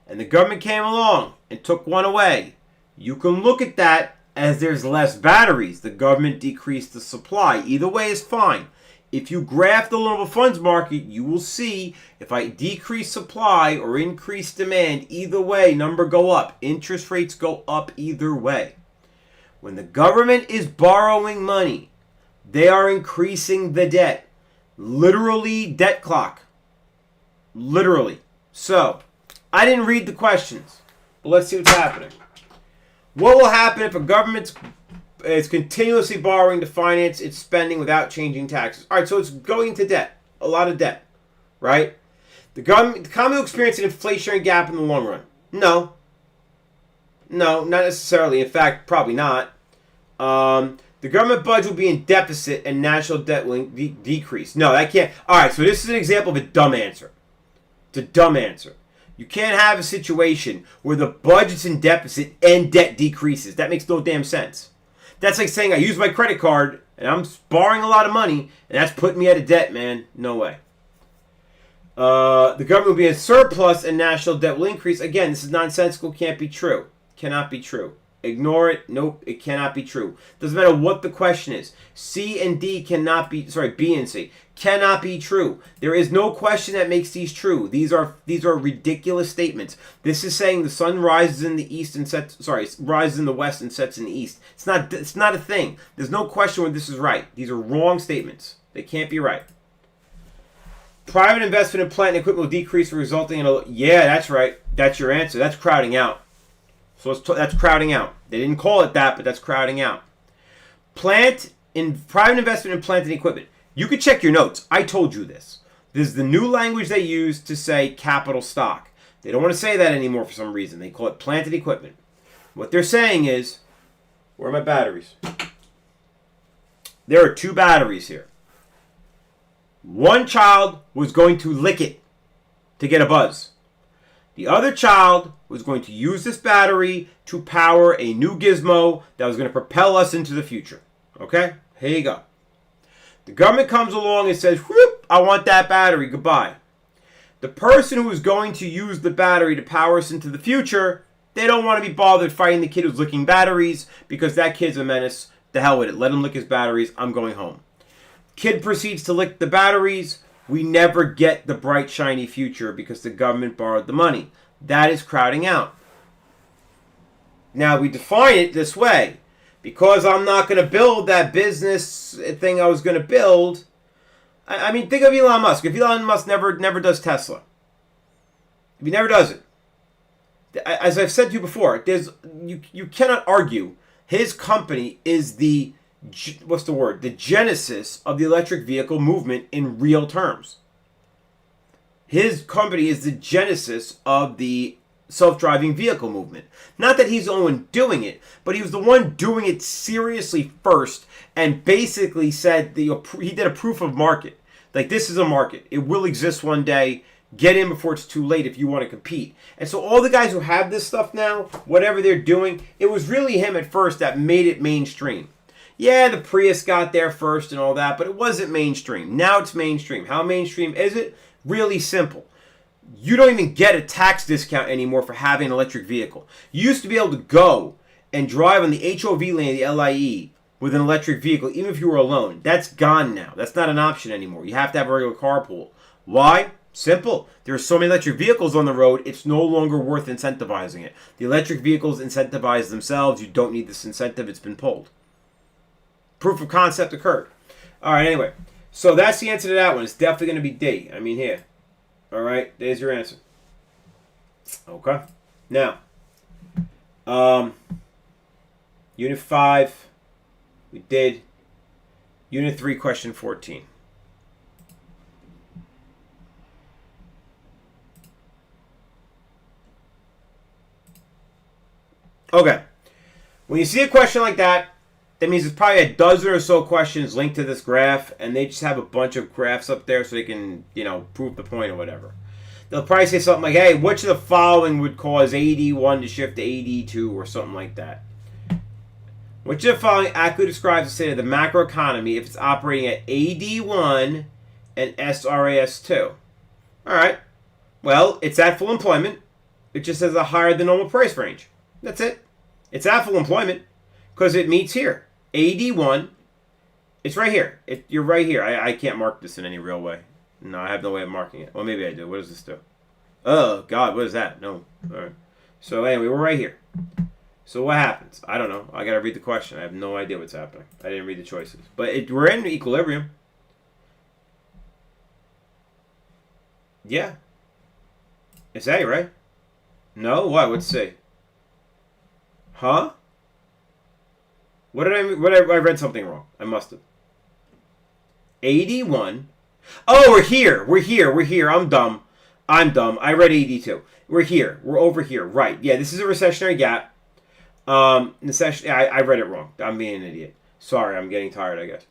and the government came along and took one away. You can look at that as there's less batteries. The government decreased the supply. Either way is fine. If you graph the loanable funds market, you will see if I decrease supply or increase demand, either way, number go up. Interest rates go up either way. When the government is borrowing money, they are increasing the debt. Literally, debt clock. Literally. So, I didn't read the questions, but let's see what's happening. What will happen if a government is continuously borrowing to finance its spending without changing taxes? All right, so it's going into debt. A lot of debt, right? The economy will experience an inflationary gap in the long run. No. No, not necessarily. In fact, probably not. The government budget will be in deficit and national debt will decrease. No, that can't. All right, so this is an example of a dumb answer. It's a dumb answer. You can't have a situation where the budget's in deficit and debt decreases. That makes no damn sense. That's like saying I use my credit card and I'm borrowing a lot of money and that's putting me out of debt, man. No way. The government will be in surplus and national debt will increase. Again, this is nonsensical. Can't be true. Cannot be true. Ignore it. Nope, it cannot be true. Doesn't matter what the question is. C and D cannot be, B and C cannot be true. There is no question that makes these true. These are ridiculous statements. This is saying the sun rises in the east and rises in the west and sets in the east. It's not a thing. There's no question whether this is right. These are wrong statements. They can't be right. Private investment in plant and equipment will decrease, resulting in yeah, that's right. That's your answer. That's crowding out. So that's crowding out. They didn't call it that, but that's crowding out. Private investment in plant and equipment. You could check your notes. I told you this. This is the new language they use to say capital stock. They don't want to say that anymore for some reason. They call it plant and equipment. What they're saying is, where are my batteries? There are two batteries here. One child was going to lick it to get a buzz. The other child was going to use this battery to power a new gizmo that was going to propel us into the future. Okay? Here you go. The government comes along and says, whoop, I want that battery. Goodbye. The person who is going to use the battery to power us into the future, they don't want to be bothered fighting the kid who's licking batteries because that kid's a menace. The hell with it. Let him lick his batteries. I'm going home. Kid proceeds to lick the batteries. We never get the bright, shiny future because the government borrowed the money. That is crowding out. Now, we define it this way. Because I'm not going to build that business thing I was going to build. I mean, think of Elon Musk. If Elon Musk never does Tesla. If he never does it. As I've said to you before, you cannot argue his company is the genesis of the electric vehicle movement in real terms. His company is the genesis of the self-driving vehicle movement. Not that he's the only one doing it, but he was the one doing it seriously first and basically said he did a proof of market. Like, this is a market. It will exist one day. Get in before it's too late if you want to compete. And so all the guys who have this stuff now, whatever they're doing, it was really him at first that made it mainstream. Yeah, the Prius got there first and all that, but it wasn't mainstream. Now it's mainstream. How mainstream is it? Really simple. You don't even get a tax discount anymore for having an electric vehicle. You used to be able to go and drive on the HOV lane of the LIE with an electric vehicle, even if you were alone. That's gone now. That's not an option anymore. You have to have a regular carpool. Why? Simple. There are so many electric vehicles on the road, it's no longer worth incentivizing it. The electric vehicles incentivize themselves. You don't need this incentive. It's been pulled. Proof of concept occurred. All right, anyway. So that's the answer to that one. It's definitely going to be D. I mean, here. All right, there's your answer. Okay. Now, Unit 5, we did. Unit 3, question 14. Okay. When you see a question like that, that means it's probably a dozen or so questions linked to this graph, and they just have a bunch of graphs up there so they can, prove the point or whatever. They'll probably say something like, hey, which of the following would cause AD1 to shift to AD2 or something like that. Which of the following accurately describes the state of the macroeconomy if it's operating at AD1 and SRAS2? All right. Well, it's at full employment. It just has a higher than normal price range. That's it. It's at full employment because it meets here. AD1, it's right here. You're right here. I can't mark this in any real way. No, I have no way of marking it. Well, maybe I do. What does this do? Oh, God, what is that? No. All right. So anyway, we're right here. So what happens? I don't know. I got to read the question. I have no idea what's happening. I didn't read the choices. But we're in equilibrium. Yeah. It's A, right? No? What? What's C? Huh? I read something wrong. I must have. 81. Oh, we're here. I'm dumb. I read 82. We're here. We're over here. Right. Yeah, this is a recessionary gap. I read it wrong. I'm being an idiot. Sorry, I'm getting tired, I guess.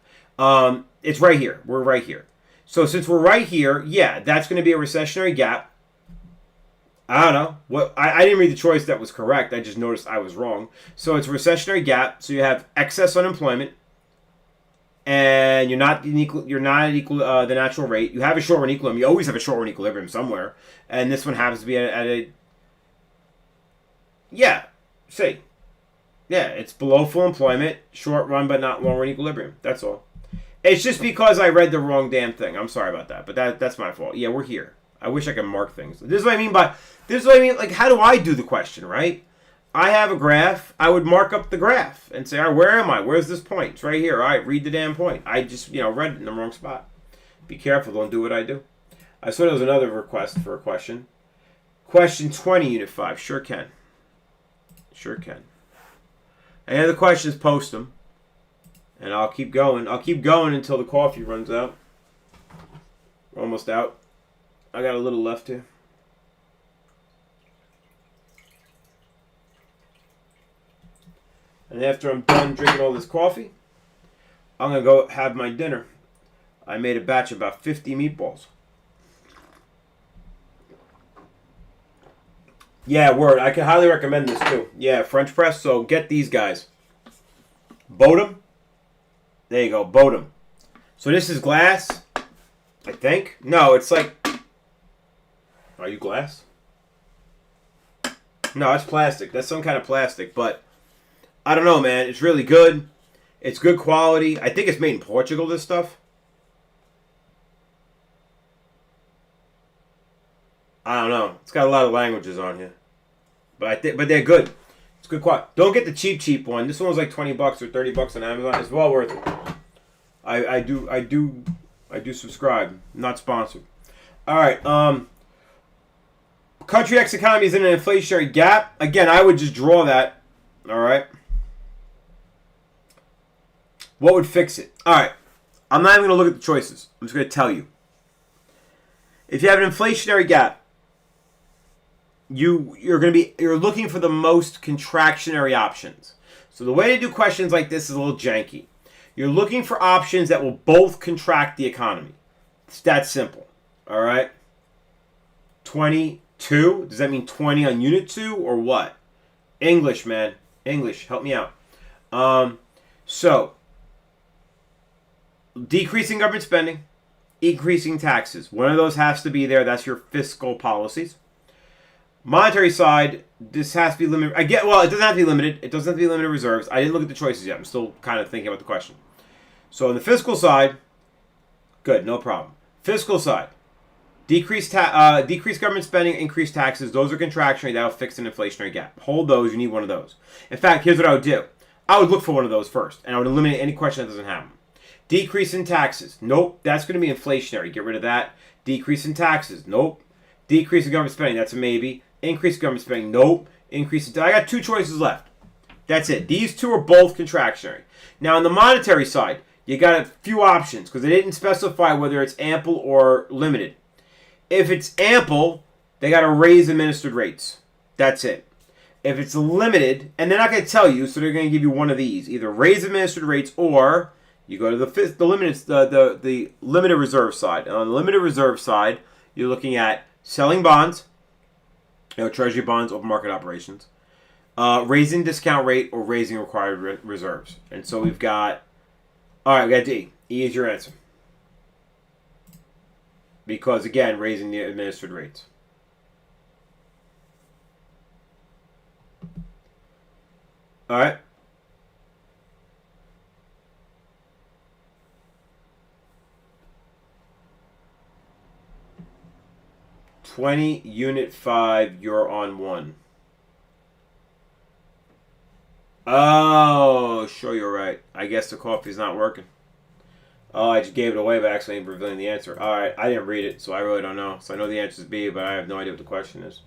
It's right here. We're right here. So since we're right here, yeah, that's going to be a recessionary gap. I don't know. I didn't read the choice that was correct. I just noticed I was wrong. So it's a recessionary gap. So you have excess unemployment, and you're not at the natural rate. You have a short run equilibrium. You always have a short run equilibrium somewhere, and this one happens to be at a it's below full employment, short run but not long run equilibrium. That's all. It's just because I read the wrong damn thing. I'm sorry about that, but that's my fault. Yeah, we're here. I wish I could mark things. This is what I mean. Like, how do I do the question, right? I have a graph. I would mark up the graph and say, all right, where am I? Where's this point? It's right here. All right, read the damn point. I just, read it in the wrong spot. Be careful. Don't do what I do. I saw there was another request for a question. Question 20, Unit 5. Sure can. Any other questions, post them. And I'll keep going. I'll keep going until the coffee runs out. We're almost out. I got a little left here. And after I'm done drinking all this coffee, I'm going to go have my dinner. I made a batch of about 50 meatballs. Yeah, word. I can highly recommend this too. Yeah, French press. So get these guys. Bodum. There you go. Bodum. So this is glass, I think. No, it's like... Are you glass? No, it's plastic. That's some kind of plastic, but I don't know, man. It's really good. It's good quality. I think it's made in Portugal, this stuff. I don't know. It's got a lot of languages on here. But they're good. It's good quality. Don't get the cheap one. This one was like $20 or $30 on Amazon. It's well worth it. I do subscribe. Not sponsored. All right. Country X economy is in an inflationary gap. Again, I would just draw that. All right. What would fix it? All right. I'm not even going to look at the choices. I'm just going to tell you. If you have an inflationary gap, you're looking for the most contractionary options. So the way to do questions like this is a little janky. You're looking for options that will both contract the economy. It's that simple. All right. 22. Does that mean 20 on unit 2 or what? English, man. English. Help me out. So decreasing government spending, increasing taxes. One of those has to be there. That's your fiscal policies. Monetary side, this has to be limited. It doesn't have to be limited. It doesn't have to be limited reserves. I didn't look at the choices yet. I'm still kind of thinking about the question. So on the fiscal side, good, no problem. Fiscal side, decrease government spending, increase taxes. Those are contractionary. That'll fix an inflationary gap. Hold those. You need one of those. In fact, here's what I would do. I would look for one of those first, and I would eliminate any question that doesn't have them. Decrease in taxes. Nope, that's going to be inflationary. Get rid of that. Decrease in taxes. Nope. Decrease in government spending. That's a maybe. Increase government spending. Nope. Increase in... I got two choices left. That's it. These two are both contractionary. Now, on the monetary side, you got a few options because they didn't specify whether it's ample or limited. If it's ample, they got to raise administered rates. That's it. If it's limited, and they're not going to tell you, so they're going to give you one of these. Either raise administered rates or you go to the limited reserve side. And on the limited reserve side, you're looking at selling bonds, treasury bonds, open market operations, raising discount rate or raising required reserves. And so we've got, all right, we got D. E is your answer. Because, again, raising the administered rates. All right. Unit 5, you're on 1. Oh, sure, you're right. I guess the coffee's not working. Oh, I just gave it away by accidentally revealing the answer. All right, I didn't read it, so I really don't know. So I know the answer is B, but I have no idea what the question is.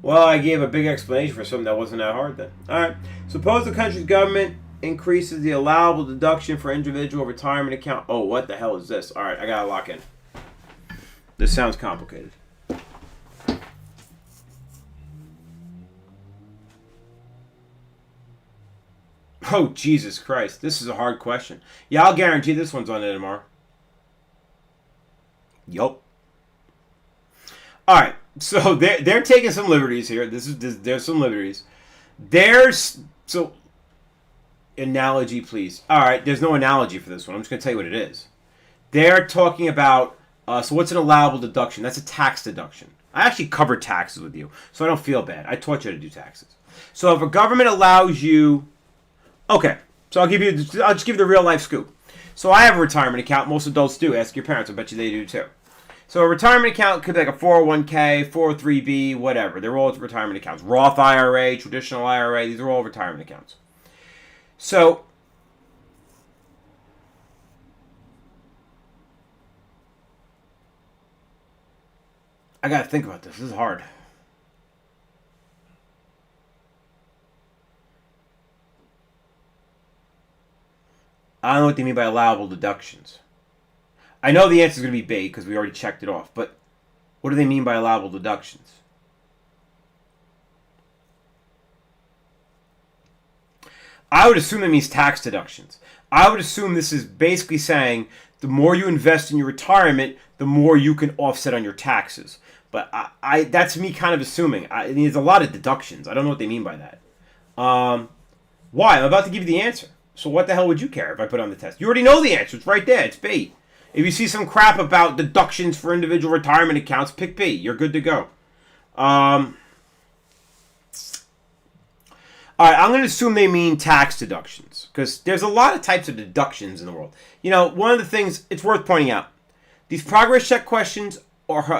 Well, I gave a big explanation for something that wasn't that hard then. All right. Suppose the country's government increases the allowable deduction for individual retirement account. Oh, what the hell is this? All right, I got to lock in. This sounds complicated. Oh, Jesus Christ. This is a hard question. Yeah, I'll guarantee this one's on there tomorrow. Yup. All right. So they're taking some liberties here. There's some liberties. So analogy, please. All right. There's no analogy for this one. I'm just going to tell you what it is. They're talking about, so what's an allowable deduction? That's a tax deduction. I actually covered taxes with you, so I don't feel bad. I taught you how to do taxes. So if a government allows you... Okay, so I'll just give you the real life scoop. So I have a retirement account. Most adults do. Ask your parents. I bet you they do too. So a retirement account could be like a 401k, 403b, whatever. They're all retirement accounts. Roth IRA, traditional IRA. These are all retirement accounts. So I got to think about this. This is hard. I don't know what they mean by allowable deductions. I know the answer is going to be B because we already checked it off. But what do they mean by allowable deductions? I would assume that means tax deductions. I would assume this is basically saying the more you invest in your retirement, the more you can offset on your taxes. But that's me kind of assuming. There's a lot of deductions. I don't know what they mean by that. Why? I'm about to give you the answer. So what the hell would you care if I put on the test? You already know the answer. It's right there. It's B. If you see some crap about deductions for individual retirement accounts, pick B. You're good to go. All right, I'm going to assume they mean tax deductions because there's a lot of types of deductions in the world. You know, one of the things it's worth pointing out, these progress check questions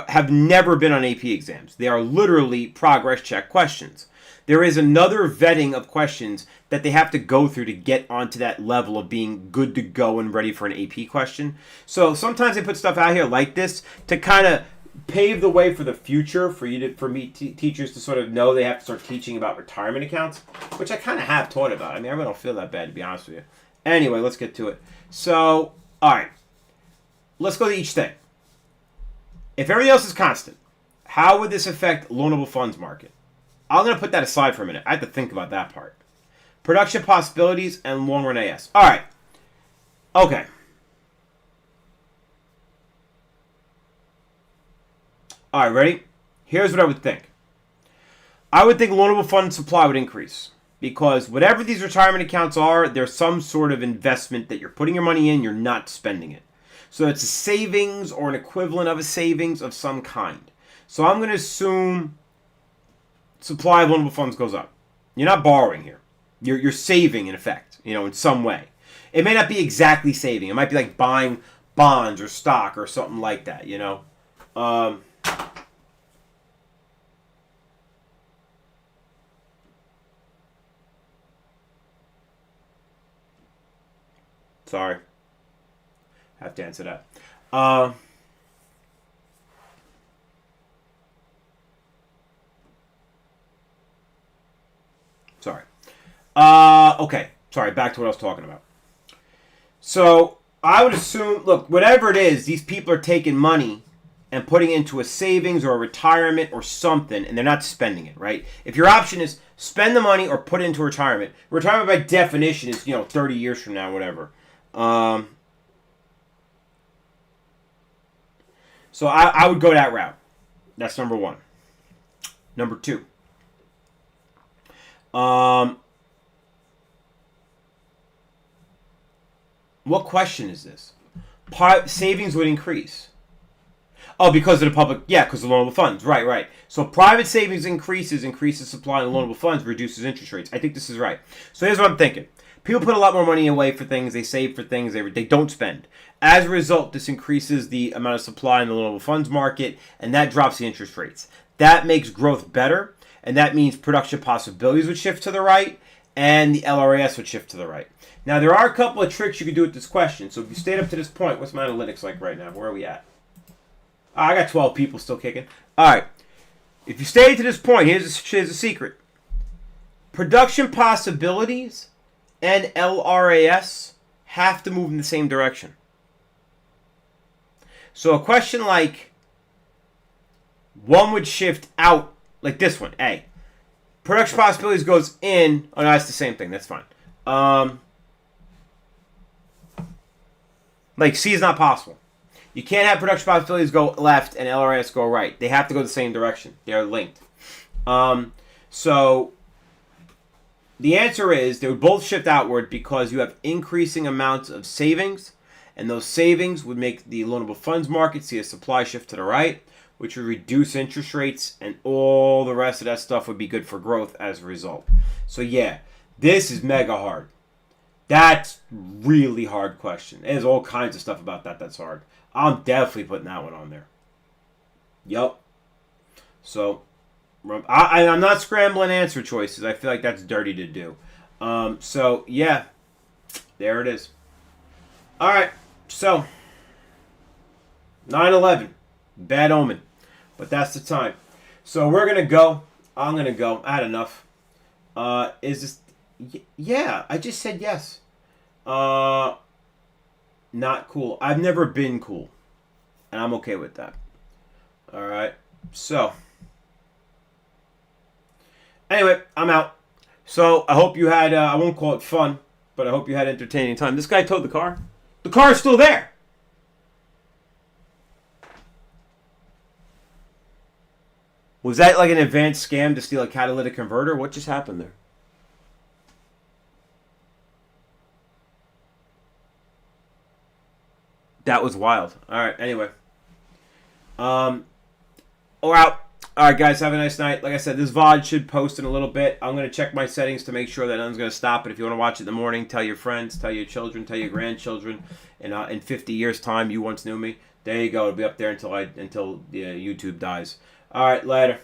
have never been on AP exams. They are literally progress check questions. There is another vetting of questions that they have to go through to get onto that level of being good to go and ready for an AP question. So sometimes they put stuff out here like this to kind of pave the way for the future for teachers to sort of know they have to start teaching about retirement accounts, which I kind of have taught about. I mean, I really don't feel that bad, to be honest with you. Anyway, let's get to it. So, all right, let's go to each thing. If everything else is constant, how would this affect loanable funds market? I'm going to put that aside for a minute. I have to think about that part. Production possibilities and long-run AS. All right. Okay. All right, ready? Here's what I would think. I would think loanable fund supply would increase because whatever these retirement accounts are, there's some sort of investment that you're putting your money in, you're not spending it. So it's a savings or an equivalent of a savings of some kind. So I'm going to assume supply of loanable funds goes up. You're not borrowing here. You're saving in effect, in some way. It may not be exactly saving. It might be like buying bonds or stock or something like that, Sorry. Have to answer that. Sorry. Okay. Sorry, back to what I was talking about. So, I would assume, look, whatever it is, these people are taking money and putting it into a savings or a retirement or something, and they're not spending it, right? If your option is spend the money or put it into retirement by definition is, 30 years from now, whatever. So I would go that route. That's number one. Number two. What question is this? Savings would increase. Oh, because of the public, because of the loanable funds. Right. So private savings increases supply of loanable funds, reduces interest rates. I think this is right. So here's what I'm thinking. People put a lot more money away for things, they save for things, they don't spend. As a result, this increases the amount of supply in the loanable funds market, and that drops the interest rates. That makes growth better, and that means production possibilities would shift to the right, and the LRAS would shift to the right. Now, there are a couple of tricks you can do with this question. So if you stayed up to this point, what's my analytics like right now? Where are we at? I got 12 people still kicking. All right. If you stayed to this point, here's a secret. Production possibilities and LRAS have to move in the same direction. So a question like one would shift out, like this one, A. Production possibilities goes in. Oh, no, that's the same thing. That's fine. Like C is not possible. You can't have production possibilities go left and LRAS go right. They have to go the same direction. They are linked. So the answer is they would both shift outward because you have increasing amounts of savings, and those savings would make the loanable funds market see a supply shift to the right, which would reduce interest rates, and all the rest of that stuff would be good for growth as a result. So yeah, this is mega hard. That's really hard question. There's all kinds of stuff about that that's hard. I'm definitely putting that one on there. Yup. So, I'm not scrambling answer choices. I feel like that's dirty to do. So, yeah. There it is. Alright. So, 9/11. Bad omen. But that's the time. So, we're going to go. I'm going to go. I had enough. Is this... Yeah, I just said yes. Not cool. I've never been cool. And I'm okay with that. Alright. So. Anyway, I'm out. So, I hope you had, I won't call it fun, but I hope you had entertaining time. This guy towed the car. The car is still there. Was that like an advanced scam to steal a catalytic converter? What just happened there? That was wild. Alright, anyway. We're out. Alright, guys, have a nice night. Like I said, this VOD should post in a little bit. I'm going to check my settings to make sure that nothing's going to stop it. If you want to watch it in the morning, tell your friends, tell your children, tell your grandchildren. And in 50 years' time, you once knew me. There you go. It'll be up there until YouTube dies. Alright, later.